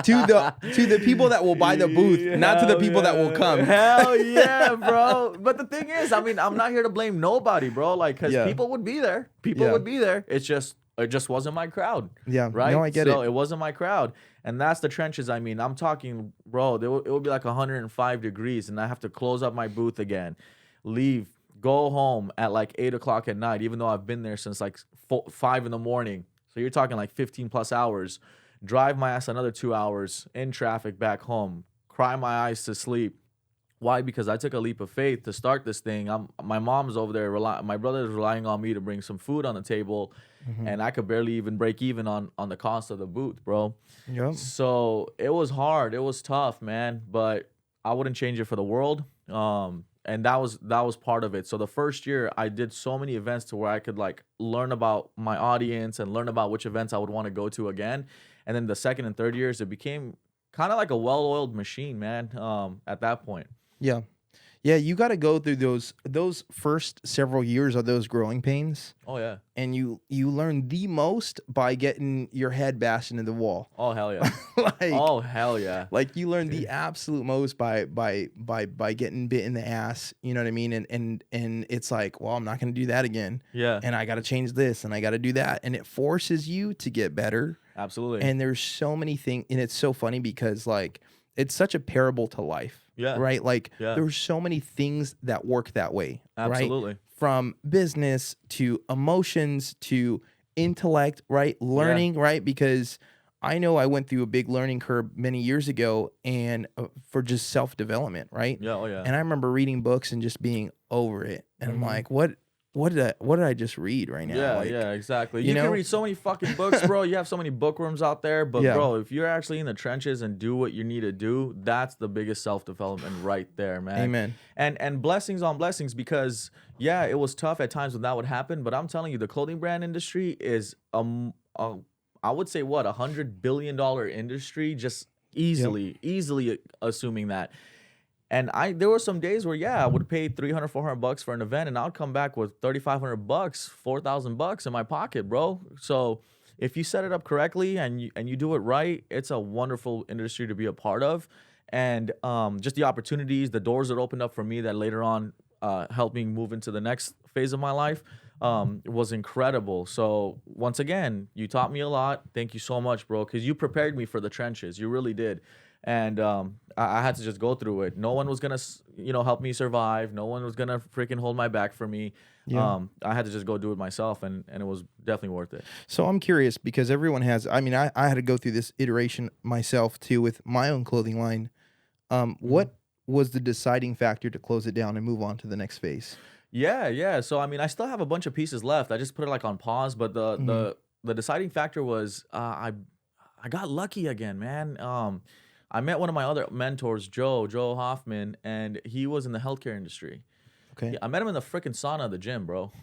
A: To the people that will buy the booth, not to the people that will come.
B: Hell yeah, bro. But the thing is, I mean, I'm not here to blame nobody, bro. Like, because people would be there. People would be there. It just wasn't my crowd.
A: Yeah,
B: right?
A: No, I get it.
B: So it wasn't my crowd. And that's the trenches. I mean, I'm talking, bro, it would be like 105 degrees, and I have to close up my booth again, leave, go home at like 8 o'clock at night, even though I've been there since like 5 in the morning. So you're talking like 15 plus hours, drive my ass another 2 hours in traffic back home, cry my eyes to sleep, Why? Because I took a leap of faith to start this thing. My mom's over there, my brother is relying on me to bring some food on the table, and I could barely even break even on the cost of the booth, bro.
A: Yep.
B: So it was hard. It was tough, man. But I wouldn't change it for the world. And that was part of it. So the first year I did so many events to where I could like learn about my audience and learn about which events I would want to go to again. And then the second and third years, it became kind of like a well-oiled machine, man. At that point.
A: Yeah. Yeah, you got to go through those first several years of those growing pains.
B: Oh yeah.
A: And you learn the most by getting your head bashed into the wall.
B: Oh hell yeah.
A: Like,
B: oh hell yeah.
A: Like you learn the absolute most by getting bit in the ass. You know what I mean? And it's like, well, I'm not going to do that again.
B: Yeah.
A: And I got to change this and I got to do that. And it forces you to get better.
B: Absolutely.
A: And there's so many things. And it's so funny because like it's such a parable to life.
B: Yeah.
A: Right. Like there's so many things that work that way.
B: Absolutely.
A: Right? From business to emotions to intellect, right? Learning, right? Because I know I went through a big learning curve many years ago and for just self-development, right?
B: Yeah, oh yeah.
A: And I remember reading books and just being over it. And I'm like, what did I just read right now?
B: Yeah,
A: like,
B: yeah, exactly. You can read so many fucking books, bro. You have so many bookworms out there. But bro, if you're actually in the trenches and do what you need to do, that's the biggest self-development right there, man.
A: Amen.
B: And blessings on blessings, because it was tough at times when that would happen. But I'm telling you, the clothing brand industry is I would say $100 billion industry, just easily assuming that. And there were some days where I would pay $300, $400 for an event, and I'd come back with $3,500, $4,000 in my pocket, bro. So if you set it up correctly and you do it right, it's a wonderful industry to be a part of. And just the opportunities, the doors that opened up for me that later on helped me move into the next phase of my life was incredible. So once again, you taught me a lot. Thank you so much, bro, because you prepared me for the trenches. You really did. And I had to just go through it. No one was gonna, help me survive. No one was gonna freaking hold my back for me. I had to just go do it myself, and it was definitely worth it.
A: So I'm curious because everyone has. I mean, I had to go through this iteration myself too with my own clothing line. What was the deciding factor to close it down and move on to the next phase?
B: Yeah. So I mean, I still have a bunch of pieces left. I just put it like on pause, but the deciding factor was I got lucky again, man. I met one of my other mentors, Joe Hoffman, and he was in the healthcare industry.
A: Okay.
B: I met him in the freaking sauna of the gym, bro.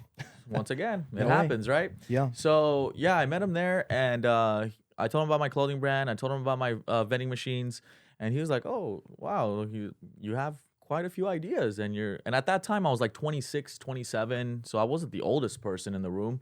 B: Once again, it happens, right?
A: Yeah.
B: So I met him there, and I told him about my clothing brand. I told him about my vending machines, and he was like, "Oh, wow, you have quite a few ideas." And at that time I was like 26, 27, so I wasn't the oldest person in the room.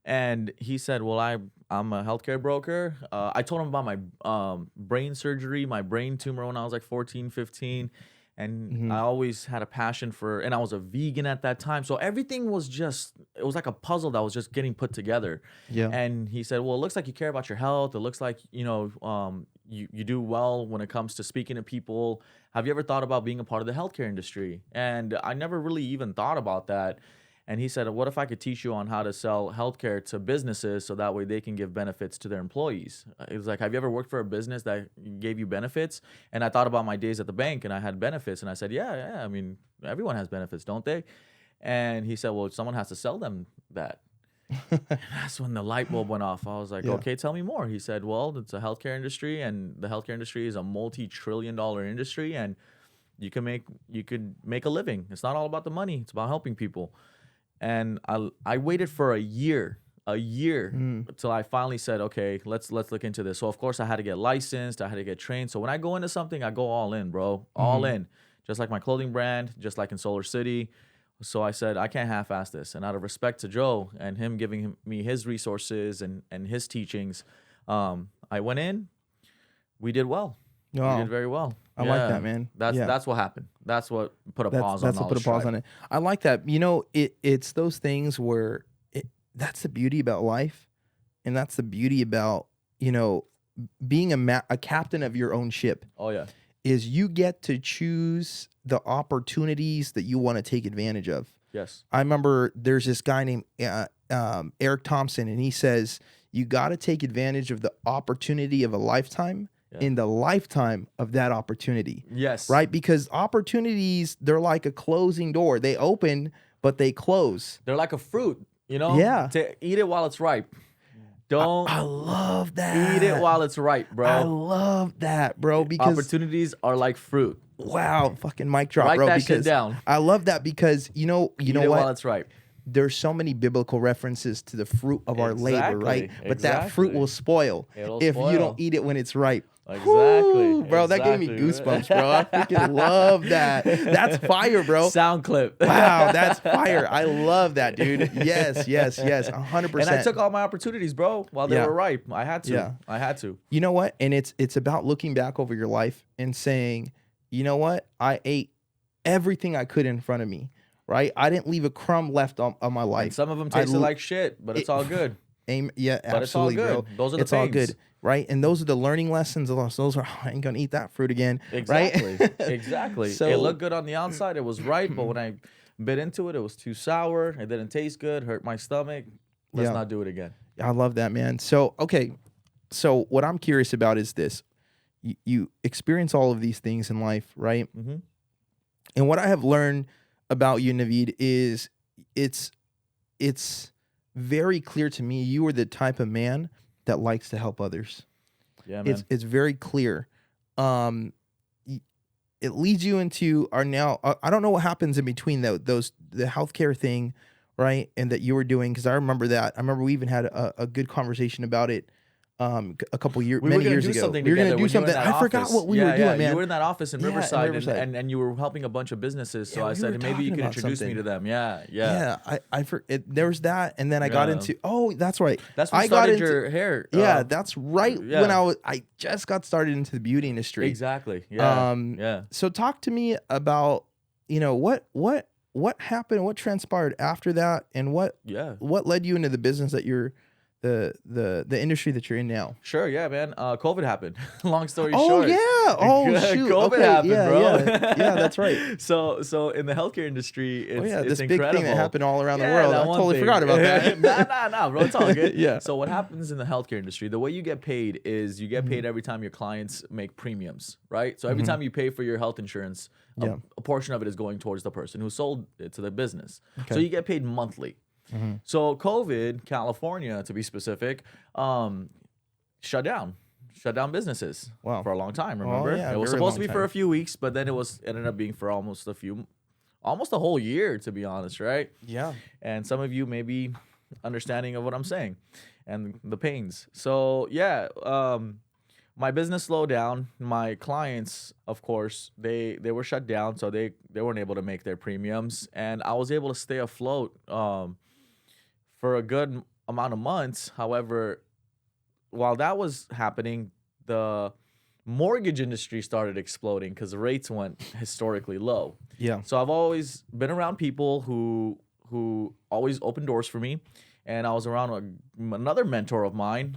B: And he said, well, I'm a healthcare broker. I told him about my brain surgery, my brain tumor when I was like 14, 15. And I always had a passion and I was a vegan at that time. So everything was it was like a puzzle that was just getting put together.
A: Yeah.
B: And he said, well, it looks like you care about your health. It looks like, you do well when it comes to speaking to people. Have you ever thought about being a part of the healthcare industry? And I never really even thought about that. And he said, what if I could teach you on how to sell healthcare to businesses so that way they can give benefits to their employees? It was like, have you ever worked for a business that gave you benefits? And I thought about my days at the bank and I had benefits. And I said, yeah. I mean, everyone has benefits, don't they? And he said, well, someone has to sell them that. That's when the light bulb went off. I was like, okay, tell me more. He said, well, it's a healthcare industry, and the healthcare industry is a multi-trillion-dollar industry, and you could make a living. It's not all about the money. It's about helping people. And I waited for a year until I finally said, okay, let's look into this. So of course I had to get licensed, I had to get trained. So when I go into something, I go all in, bro, all in, just like my clothing brand, just like in Solar City. So I said, I can't half-ass this. And out of respect to Joe and him giving me his resources and his teachings, I went in, we did well.
A: Oh.
B: We did very well.
A: I like that, man.
B: That's what happened. That's what put a pause on.
A: That's what put a pause on it. I like that. It's those things where that's the beauty about life, and that's the beauty about being a captain of your own ship.
B: Oh yeah,
A: is you get to choose the opportunities that you want to take advantage of.
B: Yes,
A: I remember there's this guy named Eric Thompson, and he says you got to take advantage of the opportunity of a lifetime in the lifetime of that opportunity.
B: Yes.
A: Right? Because opportunities, they're like a closing door. They open, but they close.
B: They're like a fruit, you know?
A: Yeah.
B: To eat it while it's ripe. Don't
A: I love that.
B: eat it while it's ripe, bro.
A: I love that, bro, because
B: opportunities are like fruit.
A: wow, fucking mic drop,
B: Write
A: bro.
B: that
A: because
B: shit down.
A: I love that because you know
B: Eat
A: what?
B: it while it's ripe.
A: There's so many biblical references to the fruit of our labor, right? But that fruit will spoil if you don't eat it when it's ripe.
B: Exactly.
A: Woo, bro, that gave me goosebumps, bro. I freaking love that. That's fire, bro.
B: Sound clip.
A: Wow, that's fire. I love that, dude. Yes, 100%.
B: And I took all my opportunities, bro, while they were ripe. I had to.
A: Yeah.
B: I had to.
A: You know what? And it's about looking back over your life and saying, you know what? I ate everything I could in front of me, right? I didn't leave a crumb left on my life.
B: And some of them tasted like shit, but it's all good.
A: Yeah,
B: But
A: absolutely,
B: it's all good.
A: bro.
B: Those are the
A: it's all
B: pains.
A: good, right? And those are the learning lessons. Those are I ain't gonna eat that fruit again,
B: Exactly.
A: right?
B: Exactly.
A: So-
B: it looked good on the outside. It was ripe, but when I bit into it, it was too sour. It didn't taste good. Hurt my stomach. Let's
A: Yeah.
B: not do it again.
A: I love that, man. So okay, so what I'm curious about is this: you experience all of these things in life, right?
B: Mm-hmm.
A: And what I have learned about you, Naveed, is it's very clear to me you are the type of man that likes to help others.
B: Yeah, man.
A: It's very clear. It leads you into our now. I don't know what happens in between the healthcare thing, right? And that you were doing, because I remember that. I remember we even had a good conversation about it. A couple years, many years ago, we were going to do something. I forgot what we were doing, man.
B: You were in that office in Riverside,
A: Riverside.
B: And you were helping a bunch of businesses. So
A: Yeah,
B: I
A: we
B: said,
A: were
B: maybe you
A: talking
B: could
A: about
B: introduce me
A: something.
B: to them. Yeah.
A: There was that, and then I got into. Oh, that's right.
B: That's when
A: I
B: you started
A: got into
B: your hair.
A: Yeah, that's right.
B: yeah.
A: When I just got started into the beauty industry.
B: Exactly. Yeah. Yeah.
A: So talk to me about what happened, what transpired after that, and what led you into the business that you're the industry that you're in now.
B: Sure, yeah, man. COVID happened. Long story
A: Oh
B: short.
A: yeah. Oh shoot.
B: COVID
A: okay.
B: happened,
A: yeah,
B: bro.
A: Yeah, that's right.
B: So in the healthcare industry, it's,
A: this
B: incredible.
A: big thing that happened all around the
B: Yeah,
A: world.
B: that
A: I
B: one
A: totally
B: thing.
A: forgot about that.
B: Nah, bro. It's all good.
A: Yeah.
B: So what happens in the healthcare industry, the way you get paid is you get paid every time your clients make premiums, right? So every time you pay for your health insurance, a portion of it is going towards the person who sold it to the business.
A: Okay.
B: So you get paid monthly. So COVID, California to be specific, shut down businesses for a long time. Remember,
A: yeah,
B: it was
A: very
B: supposed to
A: long
B: be for
A: time.
B: a few weeks, but then ended up being for almost a whole year, to be honest, right?
A: Yeah.
B: And some of you may be understanding of what I'm saying and the pains. So yeah, my business slowed down. My clients, of course, they were shut down, so they weren't able to make their premiums, and I was able to stay afloat for a good amount of months. However, while that was happening, the mortgage industry started exploding because the rates went historically low.
A: Yeah.
B: So I've always been around people who always open doors for me, and I was around another mentor of mine,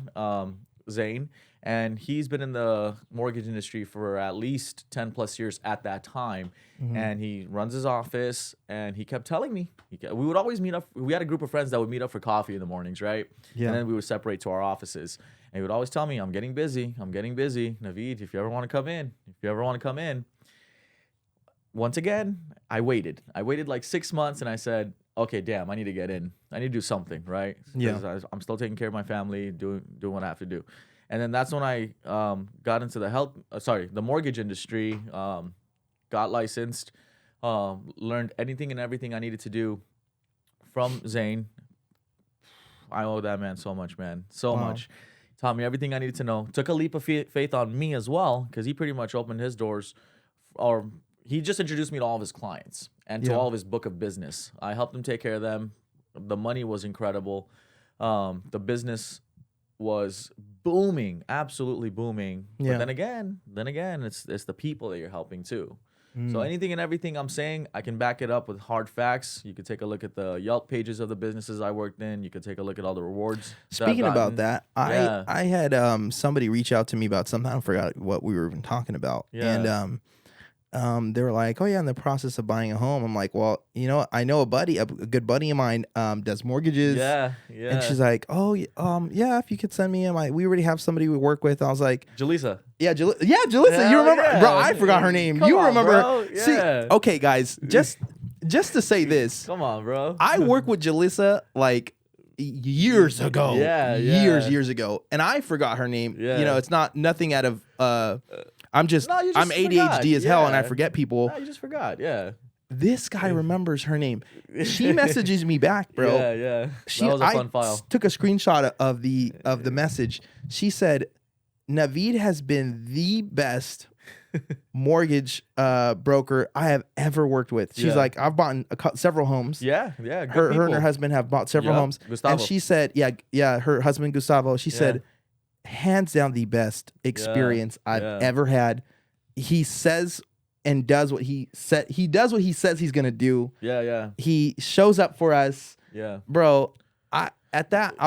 B: Zane, and he's been in the mortgage industry for at least 10 plus years at that time. And he runs his office, and he kept telling me, we would always meet up. We had a group of friends that would meet up for coffee in the mornings, right?
A: Yeah.
B: And then we would separate to our offices. And he would always tell me, I'm getting busy. Naveed, if you ever want to come in. Once again, I waited like 6 months, and I said, okay, damn, I need to get in. I need to do something, right?
A: Yeah.
B: I'm still taking care of my family, doing what I have to do. And then that's when I got into the mortgage industry, got licensed, learned anything and everything I needed to do from Zane. I owe that man so much, man. So much. Taught me everything I needed to know. Took a leap of faith on me as well, because he pretty much opened his doors, or he just introduced me to all of his clients and to all of his book of business. I helped him take care of them. The money was incredible. The business was booming, absolutely booming.
A: Yeah.
B: But then again, it's the people that you're helping too. So anything and everything I'm saying, I can back it up with hard facts. You could take a look at the Yelp pages of the businesses I worked in. You could take a look at all the rewards.
A: Speaking about that,
B: Yeah.
A: I had somebody reach out to me about something. I forgot what we were even talking about.
B: Yeah.
A: And they were like, oh yeah, in the process of buying a home. I'm like, well, you know, I know a good buddy of mine does mortgages.
B: Yeah.
A: And she's like, oh yeah, if you could send me him, we already have somebody we work with. I was like,
B: Jalisa.
A: yeah, Jalissa, you remember,
B: yeah.
A: bro? I forgot her name.
B: Come
A: You
B: on,
A: remember?
B: bro. Yeah.
A: See, okay, guys, just to say this,
B: Come on, bro.
A: I worked with Jalissa like years ago.
B: Yeah.
A: Years ago, and I forgot her name.
B: Yeah.
A: You know, it's nothing out of. I'm
B: No, you just
A: I'm ADHD
B: forgot.
A: as hell, and I
B: Yeah.
A: forget people.
B: No, you just forgot. Yeah.
A: This guy remembers her name. She messages me back, bro.
B: Yeah. That was a fun file.
A: Took a screenshot of the message. She said, "Naveed has been the best mortgage broker I have ever worked with." She's
B: Yeah.
A: like, "I've bought several homes."
B: Yeah. Good
A: Her and her
B: people.
A: husband have bought several
B: Yup,
A: homes.
B: Gustavo.
A: And she said, yeah, her husband Gustavo. She said, hands down the best experience I've ever had. He says and does what he said. He does what he says he's gonna do.
B: Yeah.
A: He shows up for us,
B: Yeah.
A: bro. I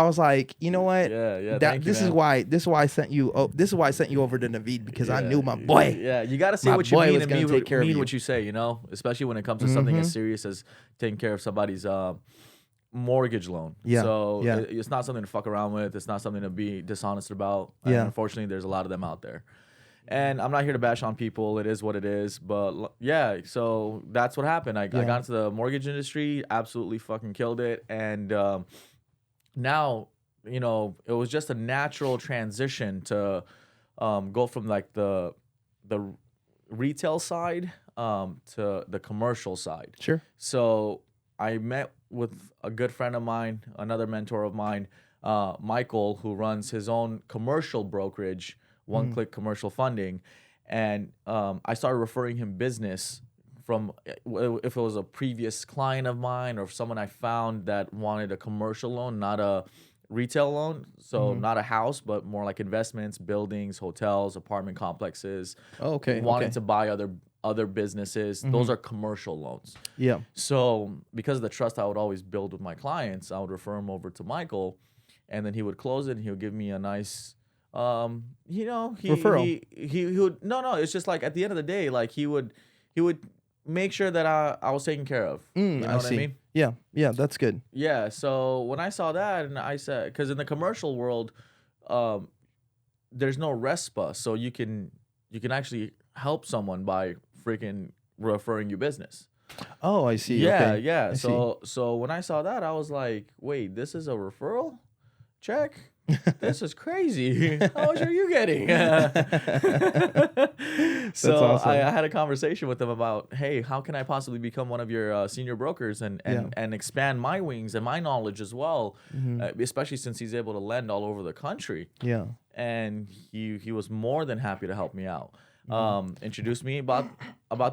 A: was like, you know what?
B: Yeah.
A: This is why I sent you. Oh, this is why I sent you over to Naveed, because I knew my boy.
B: Yeah, you got to say
A: My
B: what you
A: boy
B: mean
A: was
B: and
A: gonna
B: mean,
A: take care of
B: mean
A: you.
B: what you say, you know, especially when it comes to something as serious as taking care of somebody's mortgage loan.
A: Yeah,
B: So
A: yeah.
B: it's not something to fuck around with. It's not something to be dishonest about. And
A: Yeah.
B: unfortunately, there's a lot of them out there. And I'm not here to bash on people. It is what it is. But yeah, so that's what happened. I got into the mortgage industry, absolutely fucking killed it. And now, you know, it was just a natural transition to go from like the retail side to the commercial side.
A: Sure.
B: So I met with a good friend of mine, another mentor of mine, Michael, who runs his own commercial brokerage, One Click Commercial Funding. And I started referring him business from if it was a previous client of mine or someone I found that wanted a commercial loan, not a retail loan. So not a house, but more like investments, buildings, hotels, apartment complexes.
A: Oh, okay.
B: Wanting to buy other businesses. Those are commercial loans.
A: Yeah.
B: So because of the trust I would always build with my clients, I would refer them over to Michael, and then he would close it and he would give me a nice
A: referral.
B: He would it's just like at the end of the day, like he would make sure that I was taken care of. You know what I mean?
A: Yeah, that's good.
B: Yeah. So when I saw that, and I said, because in the commercial world, there's no RESPA, so you can actually help someone by freaking referring you business.
A: Oh, I see.
B: Yeah,
A: Okay.
B: yeah.
A: I
B: So when I saw that, I was like, wait, this is a referral check? This is crazy. How much are you getting? So
A: awesome.
B: I had a conversation with them about, hey, how can I possibly become one of your senior brokers and expand my wings and my knowledge as well, especially since he's able to lend all over the country.
A: Yeah.
B: And he was more than happy to help me out. Introduced me about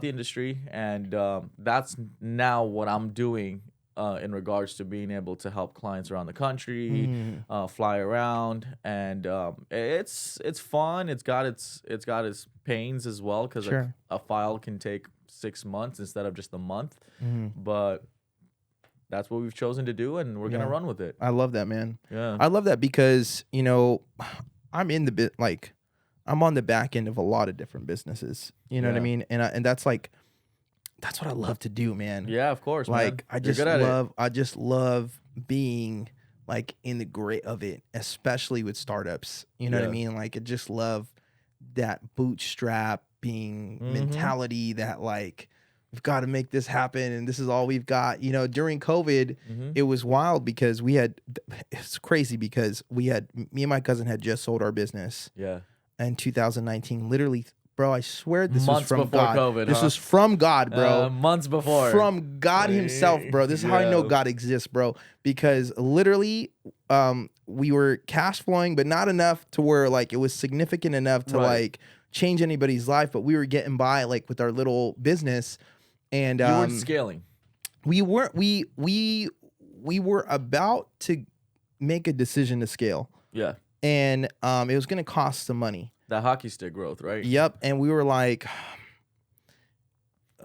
B: the industry, and that's now what I'm doing in regards to being able to help clients around the country, fly around, and it's fun. It's got its pains as well, because
A: Sure.
B: a file can take 6 months instead of just a month. But that's what we've chosen to do, and we're gonna run with it.
A: I love that, man.
B: Yeah.
A: I love that because, you know, I'm in the bit, like, I'm on the back end of a lot of different businesses. You know what I mean? And that's like, that's what I love to do, man.
B: Yeah, of course.
A: Like,
B: man.
A: I just love being like in the grit of it, especially with startups. You know what I mean? Like, I just love that bootstrapping mentality that, like, we've got to make this happen and this is all we've got. You know, during COVID, it was wild because it's crazy because me and my cousin had just sold our business.
B: Yeah.
A: In 2019, literally, bro, I swear this
B: Months
A: was from
B: before
A: God.
B: COVID,
A: this
B: huh?
A: was from God, bro.
B: Months before.
A: From God himself, bro. This is how I know God exists, bro. Because literally, we were cash flowing, but not enough to where, like, it was significant enough to like change anybody's life. But we were getting by, like, with our little business, and
B: you weren't scaling.
A: We weren't. We were about to make a decision to scale.
B: Yeah.
A: And it was going to cost some money.
B: That hockey stick growth, right?
A: Yep. And we were like,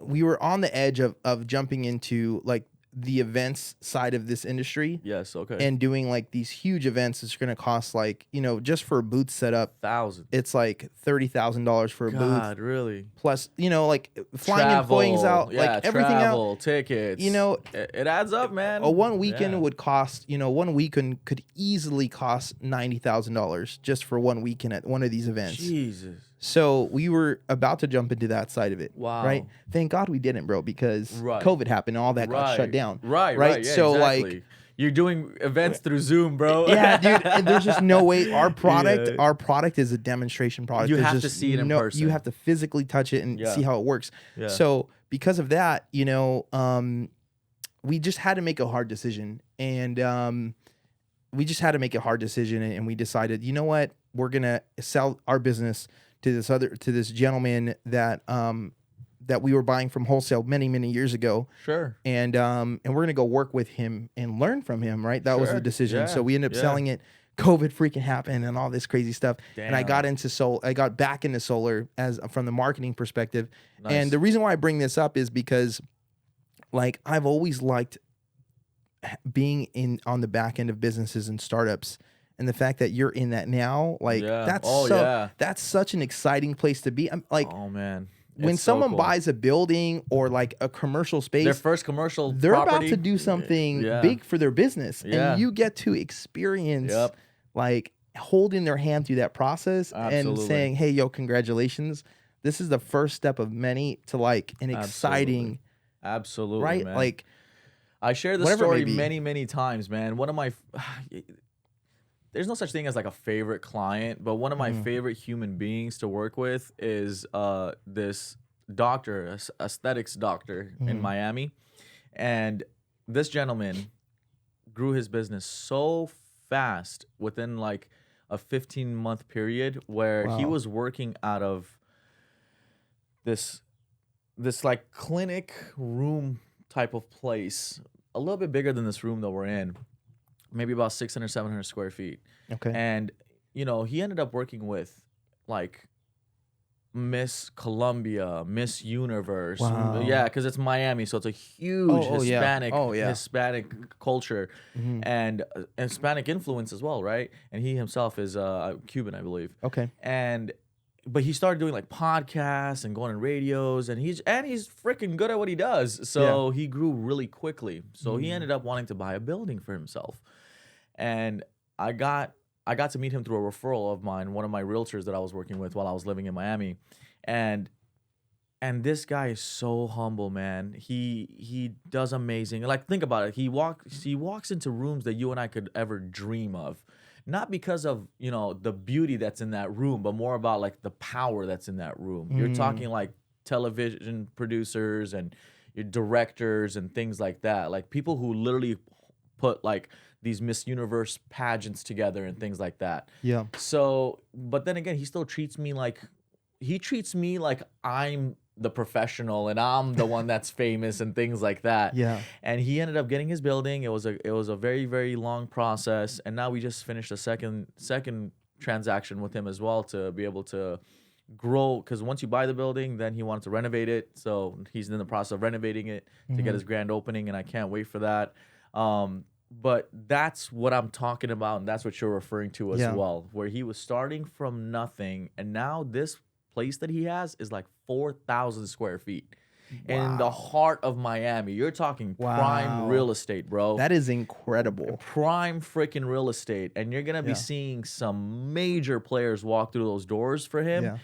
A: we were on the edge of jumping into, like, the events side of this industry.
B: Yes. Okay.
A: And doing like these huge events is going to cost like, you know, just for a booth setup,
B: Thousand.
A: it's like $30,000 for a
B: God,
A: booth.
B: really?
A: Plus, you know, like flying
B: Travel,
A: employees out, like everything
B: travel,
A: out.
B: tickets.
A: You know,
B: it adds up, man.
A: A one weekend
B: Yeah.
A: would cost, you know, one weekend could easily cost $90,000 just for one weekend at one of these events.
B: Jesus.
A: So we were about to jump into that side of it.
B: Wow.
A: Right. Thank God we didn't, bro, because
B: Right.
A: COVID happened and all that got
B: Right.
A: shut down.
B: Right. Yeah,
A: so
B: exactly.
A: like,
B: you're doing events through Zoom, bro.
A: yeah, dude. And there's just no way. Our product,
B: Yeah.
A: our product is a demonstration product.
B: You
A: There's
B: have to
A: just
B: see it in person.
A: You have to physically touch it and
B: Yeah.
A: see how it works.
B: Yeah.
A: So because of that, you know, we just had to make a hard decision, and we just had to make a hard decision, and we decided, you know what, we're gonna sell our business to this gentleman that that we were buying from wholesale many years ago.
B: Sure.
A: And we're gonna go work with him and learn from him, right? That was
B: Sure.
A: the decision.
B: Yeah.
A: So we ended up
B: Yeah.
A: selling it. COVID freaking happened and all this crazy stuff. And I
B: Damn.
A: got into I got back into solar as from the marketing perspective.
B: Nice.
A: And the reason why I bring this up is because, like, I've always liked being on the back end of businesses and startups. And the fact that you're in that now, like,
B: Yeah.
A: that's such an exciting place to be. I'm like,
B: Oh man.
A: when
B: It's so
A: someone
B: cool.
A: buys a building or like a commercial space,
B: their first commercial,
A: they're
B: property,
A: about to do something
B: Yeah.
A: big for their business,
B: Yeah.
A: and you get to experience
B: Yep.
A: like holding their hand through that process
B: Absolutely.
A: and saying, hey, yo, congratulations, this is the first step of many to like an exciting,
B: Absolutely,
A: right,
B: man.
A: like
B: I share this
A: whatever it may
B: story
A: be.
B: many times, man. One of my there's no such thing as like a favorite client, but one of my favorite human beings to work with is this doctor, aesthetics doctor in Miami. And this gentleman grew his business so fast within like a 15-month period where he
A: Wow.
B: was working out of this like clinic room type of place, a little bit bigger than this room that we're in, maybe about 600, 700 square feet.
A: Okay.
B: And, you know, he ended up working with like Miss Columbia, Miss Universe.
A: Wow.
B: Yeah, because it's Miami, so it's a huge
A: yeah.
B: Hispanic
A: Oh, yeah.
B: Hispanic culture and Hispanic influence as well, right? And he himself is Cuban, I believe.
A: Okay.
B: But he started doing like podcasts and going on radios, and he's freaking good at what he does. So he grew really quickly. So he ended up wanting to buy a building for himself, and I got to meet him through a referral of mine, one of my realtors that I was working with while I was living in Miami, and this guy is so humble, man. He does amazing. Like, think about it. He walks into rooms that you and I could ever dream of. Not because of, you know, the beauty that's in that room, but more about like the power that's in that room. You're talking like television producers and your directors and things like that. Like people who literally put like these Miss Universe pageants together and things like that.
A: Yeah.
B: So, but then again, he still treats me like I'm the professional and I'm the one that's famous and things like that.
A: Yeah.
B: And he ended up getting his building. It was a very, very long process. And now we just finished a second transaction with him as well to be able to grow. Because once you buy the building, then he wanted to renovate it. So he's in the process of renovating it to get his grand opening, and I can't wait for that. But that's what I'm talking about, and that's what you're referring to as well, where he was starting from nothing, and now this place that he has is like 4,000 square feet in the heart of Miami. You're talking prime real estate, bro.
A: That is incredible.
B: Prime freaking real estate. And you're going to be seeing some major players walk through those doors for him.
A: Yeah.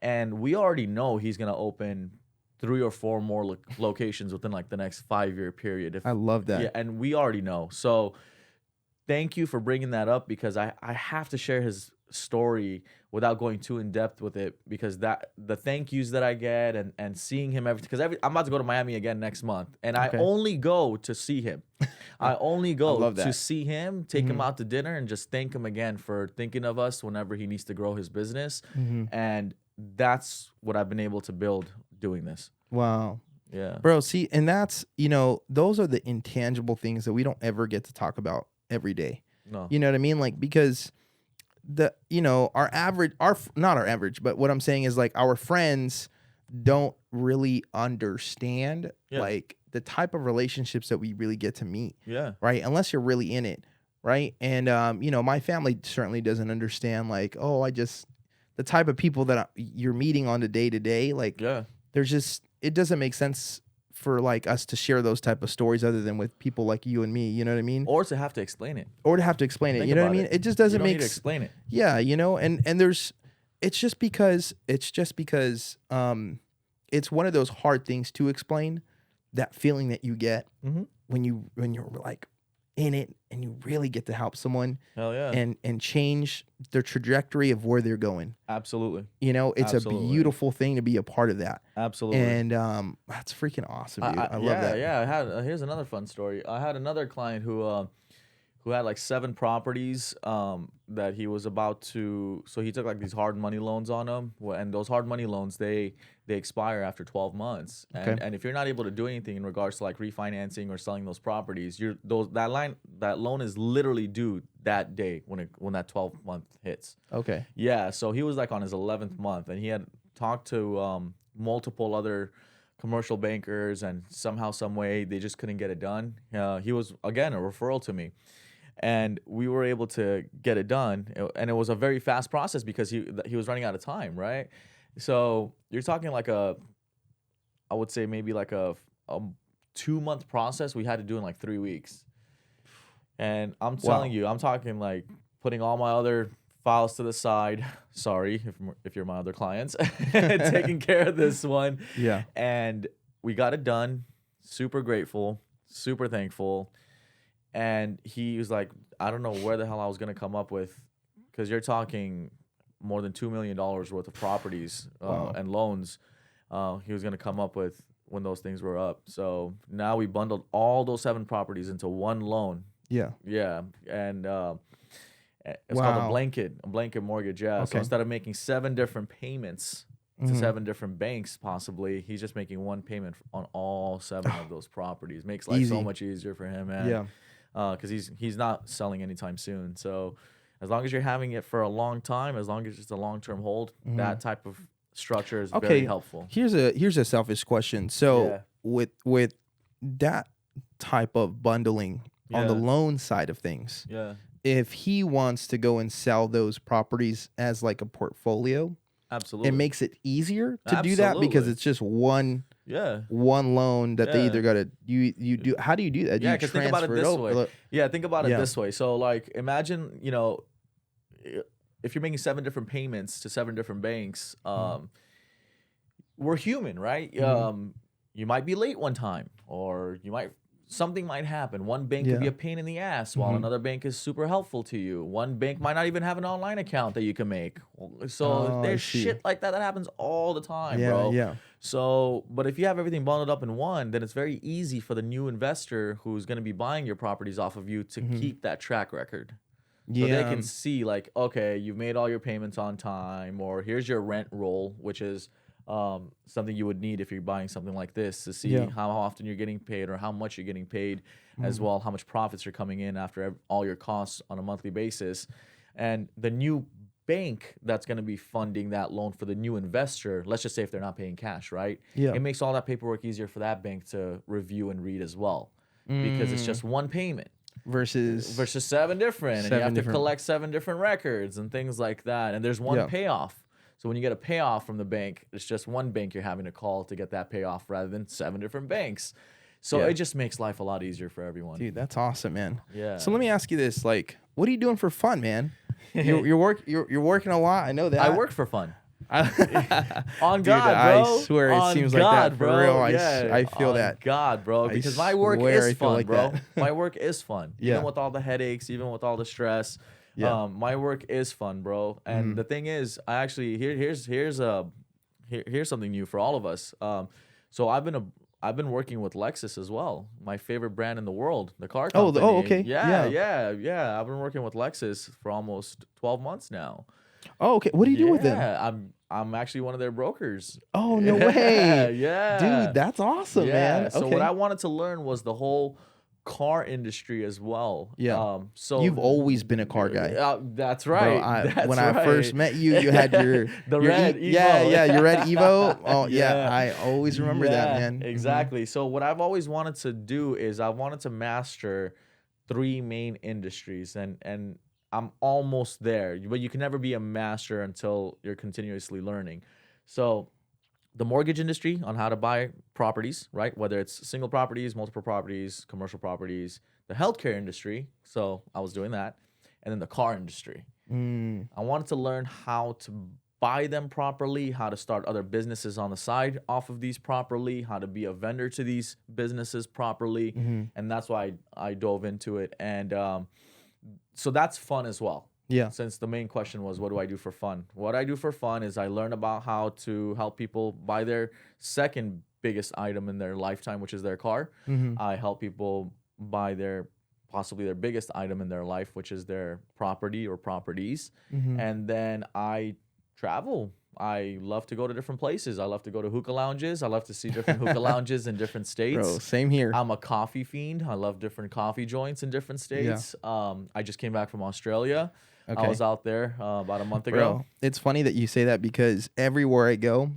B: And we already know he's going to open 3 or 4 more locations within like the next 5-year period.
A: I love that.
B: Yeah, and we already know. So thank you for bringing that up, because I have to share his story without going too in depth with it, because that the thank yous that I get and seeing him because I'm about to go to Miami again next month, and I only go to see him. I only go to see him, take him out to dinner, and just thank him again for thinking of us whenever he needs to grow his business. And that's what I've been able to build doing this.
A: Wow.
B: Yeah.
A: Bro, see, and that's, you know, those are the intangible things that we don't ever get to talk about every day.
B: No.
A: You know what I mean? Like, because not our average, but what I'm saying is like our friends don't really understand
B: Yeah.
A: like the type of relationships that we really get to meet,
B: Yeah.
A: right? Unless you're really in it, right? And my family certainly doesn't understand like, oh, the type of people that you're meeting on the day to day, like
B: Yeah.
A: it doesn't make sense for like us to share those type of stories other than with people like you and me, you know what I mean?
B: Or to have to explain it.
A: Or to have to explain it,
B: Think
A: you know what I
B: about
A: mean?
B: it.
A: It just
B: You
A: doesn't
B: don't
A: make
B: need to explain it.
A: Yeah, and there's it's just because it's one of those hard things to explain, that feeling that you get
B: Mm-hmm.
A: when you're like in it and you really get to help someone
B: Hell yeah.
A: and change their trajectory of where they're going.
B: Absolutely.
A: It's
B: Absolutely.
A: a beautiful thing to be a part of that.
B: Absolutely.
A: And that's freaking awesome, dude. I love that.
B: Yeah. I had here's another fun story. I had another client who had like 7 properties that he was about to. So he took like these hard money loans on them, and those hard money loans they expire after 12 months. And, and if you're not able to do anything in regards to like refinancing or selling those properties, that loan is literally due that day when that 12-month hits.
A: Okay.
B: Yeah, so he was like on his 11th month, and he had talked to multiple other commercial bankers, and somehow, some way, they just couldn't get it done. He was, again, a referral to me, and we were able to get it done, and it was a very fast process because he was running out of time, right? So you're talking like I would say maybe like a 2-month process we had to do in like 3 weeks. And I'm telling you, I'm talking like putting all my other files to the side. Sorry if you're my other clients. Taking care of this one.
A: Yeah.
B: And we got it done. Super grateful. Super thankful. And he was like, I don't know where the hell I was going to come up with, because you're talking more than $2 million worth of properties and loans he was going to come up with when those things were up. So now we bundled all those 7 properties into one loan.
A: Yeah.
B: Yeah. And it's called a blanket mortgage. Yeah.
A: Okay.
B: So instead of making 7 different payments to 7 different banks, possibly, he's just making one payment on all 7 of those properties. Makes life so much easier for him, man.
A: Yeah.
B: Because he's not selling anytime soon. So as long as you're having it for a long time, as long as it's a long-term hold, that type of structure is very helpful.
A: Here's a selfish question. So with that type of bundling on the loan side of things, if he wants to go and sell those properties as like a portfolio,
B: absolutely,
A: it makes it easier to do that because it's just one loan that they either got to you do. How do you do that?
B: Yeah, because think about it this way. Yeah, think about it this way. So like, imagine, if you're making 7 different payments to 7 different banks, we're human, right? You might be late one time, or something might happen. One bank could be a pain in the ass, while another bank is super helpful to you. One bank might not even have an online account that you can make. So there's shit like that happens all the time, bro. Yeah. So, but if you have everything bundled up in one, then it's very easy for the new investor who's going to be buying your properties off of you to keep that track record. So they can see like, okay, you've made all your payments on time, or here's your rent roll, which is something you would need if you're buying something like this, to see how often you're getting paid or how much you're getting paid, as well, how much profits are coming in after all your costs on a monthly basis. And the new bank that's going to be funding that loan for the new investor, let's just say if they're not paying cash, right? Yeah. It makes all that paperwork easier for that bank to review and read as well, because it's just one payment. Versus 7 different, and you have to collect 7 different records and things like that. And there's one payoff. So when you get a payoff from the bank, it's just one bank you're having to call to get that payoff, rather than 7 different banks. So it just makes life a lot easier for everyone.
A: Dude, that's awesome, man.
B: Yeah.
A: So let me ask you this: like, what are you doing for fun, man? You're working a lot. I know that.
B: I work for fun. On
A: Dude,
B: God, bro.
A: I swear it seems like that for real. I feel that.
B: God, bro. Because my work is fun, like bro. My work is fun.
A: Yeah.
B: Even with all the headaches, even with all the stress. Yeah. My work is fun, bro. And the thing is, I actually here's something new for all of us. So I've been working with Lexus as well, my favorite brand in the world, the car company.
A: Oh, okay.
B: Yeah. I've been working with Lexus for almost 12 months now.
A: Oh, okay. What do you do with them?
B: Yeah, I'm actually one of their brokers.
A: Oh, no way.
B: Yeah.
A: Dude, that's awesome, man.
B: So what I wanted to learn was the whole car industry as well.
A: Yeah.
B: So
A: You've always been a car guy.
B: That's
A: Bro,
B: right.
A: when I first met you, you had your
B: the
A: your
B: red Evo.
A: yeah, your red Evo. Oh yeah,
B: Yeah.
A: I always remember that, man.
B: Exactly. So what I've always wanted to do is I wanted to master 3 main industries, and I'm almost there. But you can never be a master until you're continuously learning. So the mortgage industry on how to buy properties, right? Whether it's single properties, multiple properties, commercial properties, the healthcare industry. So I was doing that. And then the car industry. I wanted to learn how to buy them properly, how to start other businesses on the side off of these properly, how to be a vendor to these businesses properly. And that's why I dove into it. And so that's fun as well.
A: Yeah.
B: Since the main question was, what do I do for fun? What I do for fun is I learn about how to help people buy their second biggest item in their lifetime, which is their car. I help people buy possibly their biggest item in their life, which is their property or properties. And then I travel. I love to go to different places. I love to go to hookah lounges. I love to see different hookah lounges in different states.
A: Bro, same here.
B: I'm a coffee fiend. I love different coffee joints in different states. I just came back from Australia. I was out there about a month ago.
A: Bro, it's funny that you say that because everywhere I go,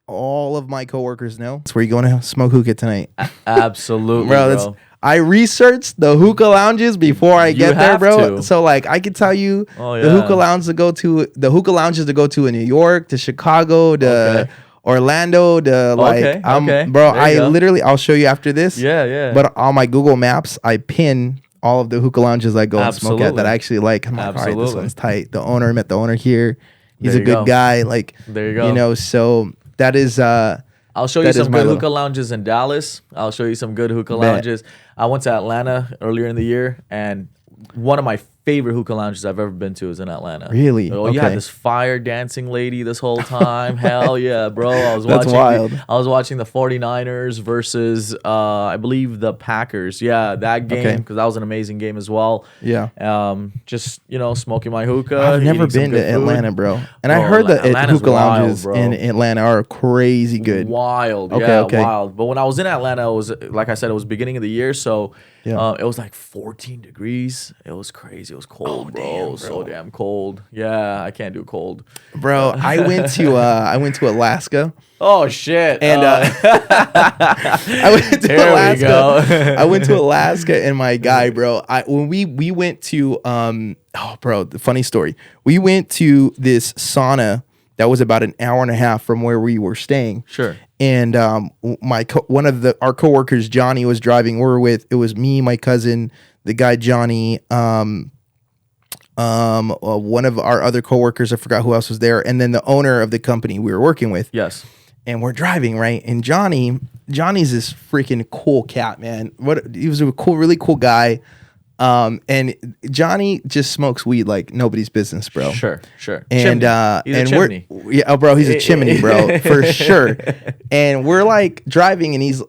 A: all of my coworkers know it's where you going to smoke hookah tonight.
B: Absolutely,
A: bro. I researched the hookah lounges before I get there, bro. So like I could tell you the hookah lounges to go to in New York, to Chicago, to Orlando, to like bro, I'll show you after this. But on my Google Maps, I pin all of the hookah lounges I go and smoke at that I actually like. I'm like, all right, this one's tight. I met the owner here. He's a good guy. Like,
B: there you go.
A: You know, so that is
B: I'll show you some good hookah lounges in Dallas. I'll show you some good hookah lounges. I went to Atlanta earlier in the year, and one of my favorite hookah lounges I've ever been to is in Atlanta.
A: Really?
B: Oh, you had this fire dancing lady this whole time. Hell yeah, bro.
A: That's wild.
B: I was watching the 49ers versus, I believe, the Packers. Yeah, that game, because that was an amazing game as well.
A: Yeah.
B: Just, smoking my hookah.
A: I've never been to Atlanta, bro. And I heard that hookah lounges in Atlanta are crazy good.
B: Wild. Wild. But when I was in Atlanta, it was, like I said, it was beginning of the year, so it was like 14 degrees. It was crazy. It was cold, bro. Damn, bro. So damn cold. Yeah, I can't do cold.
A: Bro, I went to Alaska.
B: Oh shit.
A: And I went to Alaska. We go. I went to Alaska and my guy, bro. When we went to the funny story. We went to this sauna that was about an hour and a half from where we were staying.
B: Sure.
A: And one of our coworkers, Johnny, was driving. It was me, my cousin, the guy Johnny, one of our other coworkers, I forgot who else was there, and then the owner of the company we were working with.
B: Yes.
A: And we're driving, right? And Johnny's this freaking cool cat, man. He was a really cool guy. And Johnny just smokes weed like nobody's business, bro.
B: Sure.
A: And
B: he's a chimney.
A: He's a chimney, bro, for sure. And we're like driving, and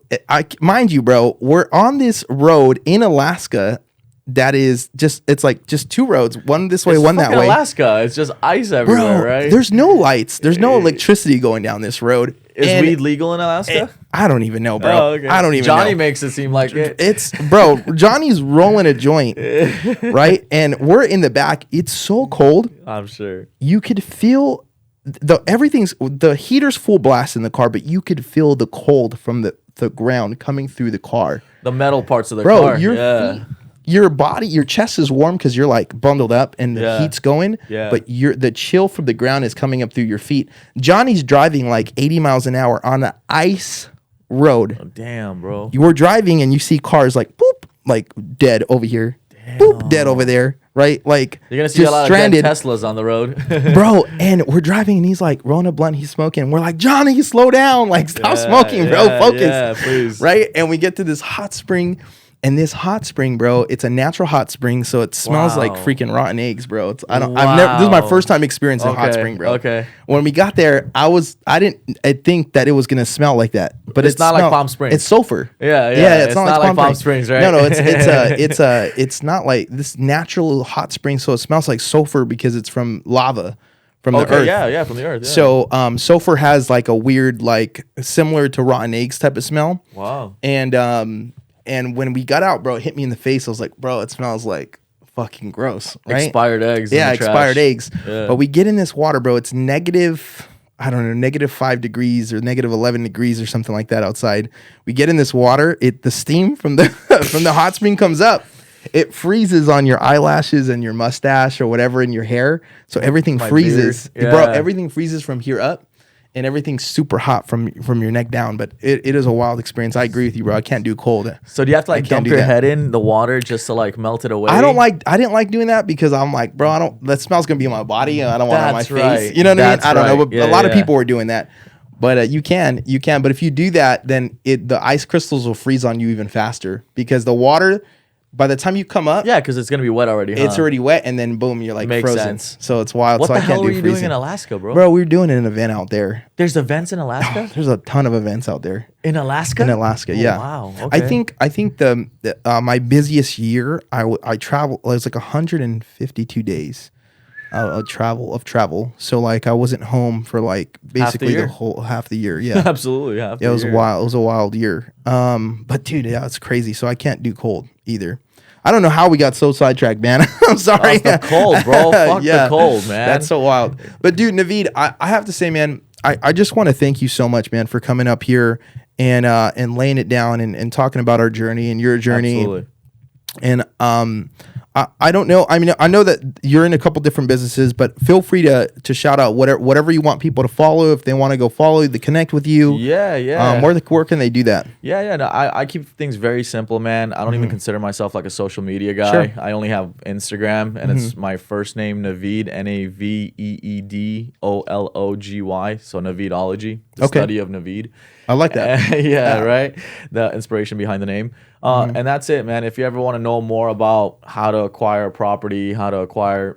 A: mind you, bro, we're on this road in Alaska that is it's like just 2 roads, one this way, one that way.
B: Alaska, it's just ice everywhere,
A: bro,
B: right?
A: There's no lights, there's no electricity going down this road.
B: Is weed legal in Alaska?
A: I don't even know, bro.
B: Oh, okay.
A: I don't even
B: know. Johnny makes it seem like it.
A: Bro, Johnny's rolling a joint, right? And we're in the back. It's so cold.
B: I'm sure.
A: You could feel the heater's full blast in the car, but you could feel the cold from the ground coming through the car.
B: The metal parts of the car.
A: Your feet, your body, your chest is warm because you're like bundled up and the heat's going.
B: Yeah.
A: But the chill from the ground is coming up through your feet. Johnny's driving like 80 miles an hour on an ice road.
B: Oh, damn, bro.
A: You were driving and you see cars like boop, like dead over here. Damn. Boop, dead over there. Right? Like
B: you're gonna see a lot of dead Teslas on the road.
A: Bro, and we're driving and he's like rolling a blunt, he's smoking. We're like, Johnny, slow down. Like, stop smoking, bro. Focus. Yeah, please. Right? And we get to this hot spring. And this hot spring, bro, it's a natural hot spring, so it smells like freaking rotten eggs, bro. This is my first time experiencing hot spring, bro.
B: Okay.
A: When we got there, I didn't think that it was gonna smell like that, but
B: it's not like Palm Springs.
A: It's sulfur.
B: Yeah.
A: It's not like Palm Springs,
B: right?
A: No, it's not like this natural hot spring, so it smells like sulfur because it's from lava. From the earth.
B: Yeah, from the earth. Yeah.
A: So sulfur has like a weird, like similar to rotten eggs type of smell.
B: Wow.
A: And And when we got out, bro, it hit me in the face. I was like, bro, it smells like fucking gross, right?
B: Expired eggs.
A: Yeah,
B: in the
A: expired
B: trash.
A: eggs.
B: Yeah.
A: But we get in this water, bro. It's negative, I don't know, -5 degrees or -11 degrees or something like that outside. We get in this water. The steam from the from the hot spring comes up. It freezes on your eyelashes and your mustache or whatever in your hair. So everything
B: My
A: freezes.
B: beard.
A: Bro,
B: Yeah.
A: everything freezes from here up. And everything's super hot from your neck down, but it is a wild experience. I agree with you, bro. I can't do cold.
B: So do you have to like
A: can't
B: dump
A: do
B: your
A: that.
B: head in the water just to like melt it away?
A: I didn't like doing that because I'm like, bro, that smell's gonna be on my body and I don't want it on my
B: That's
A: face.
B: right.
A: You know what
B: That's
A: I mean? I don't know,
B: right.
A: but
B: Yeah,
A: a lot of
B: yeah.
A: people were doing that. But you can. But if you do that, then the ice crystals will freeze on you even faster because the water, by the time you come up,
B: Yeah, because it's gonna be wet already.
A: it's already wet, and then boom, you're like
B: Makes
A: frozen.
B: sense.
A: So it's wild.
B: What
A: so
B: the
A: I can't
B: hell were
A: do
B: you
A: freezing.
B: doing in Alaska, bro?
A: Bro, we were doing an event out there.
B: There's events in Alaska.
A: There's a ton of events out there.
B: In Alaska?
A: In Alaska,
B: Oh,
A: yeah.
B: wow. Okay.
A: I think my busiest year, I traveled. It was like 152 days of travel. So like I wasn't home for like basically
B: year?
A: the whole half the year. Yeah,
B: Absolutely. Yeah.
A: yeah. It was wild. It was a wild year. But dude, yeah, it's crazy. So I can't do cold either. I don't know how we got so sidetracked, man. I'm sorry.
B: The cold, bro. Fuck the cold, man.
A: That's so wild. But dude, Naveed, I have to say, man, I just want to thank you so much, man, for coming up here and laying it down and talking about our journey and your journey.
B: Absolutely.
A: And I don't know. I mean, I know that you're in a couple different businesses, but feel free to shout out whatever you want people to follow. If they want to go follow, to connect with you.
B: Yeah, yeah.
A: Where can they do that?
B: Yeah. No, I keep things very simple, man. I don't even consider myself like a social media guy.
A: Sure.
B: I only have Instagram, and it's my first name, Naveed, Naveedology. So Naveedology, the
A: Okay.
B: study of Naveed.
A: I like that.
B: Yeah, right. The inspiration behind the name. And that's it, man. If you ever want to know more about how to acquire property, how to acquire,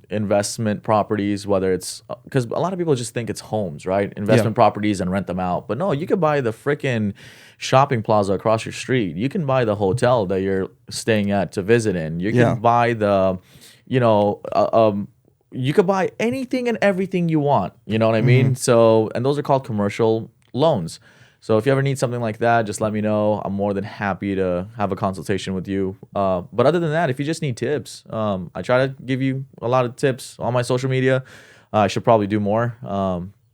B: investment properties, whether it's because a lot of people just think it's homes, right? Investment properties and rent them out. But no, you could buy the freaking shopping plaza across your street. You can buy the hotel that you're staying at to visit in. You can buy the, you could buy anything and everything you want. You know what I mean? So, and those are called commercial loans. So if you ever need something like that, just let me know. I'm more than happy to have a consultation with you. But other than that, if you just need tips, I try to give you a lot of tips on my social media. I should probably do more.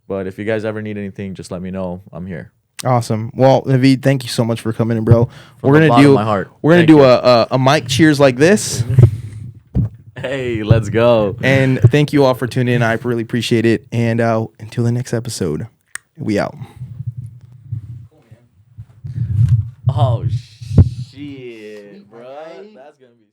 B: But if you guys ever need anything, just let me know. I'm here.
A: Awesome. Well, Naveed, thank you so much for coming in, bro.
B: From the bottom of my heart.
A: We're gonna
B: Thank
A: do
B: you.
A: a mic cheers like this.
B: Hey, let's go.
A: And thank you all for tuning in. I really appreciate it. And until the next episode, we out.
B: Oh, shit, bro. That's going to be...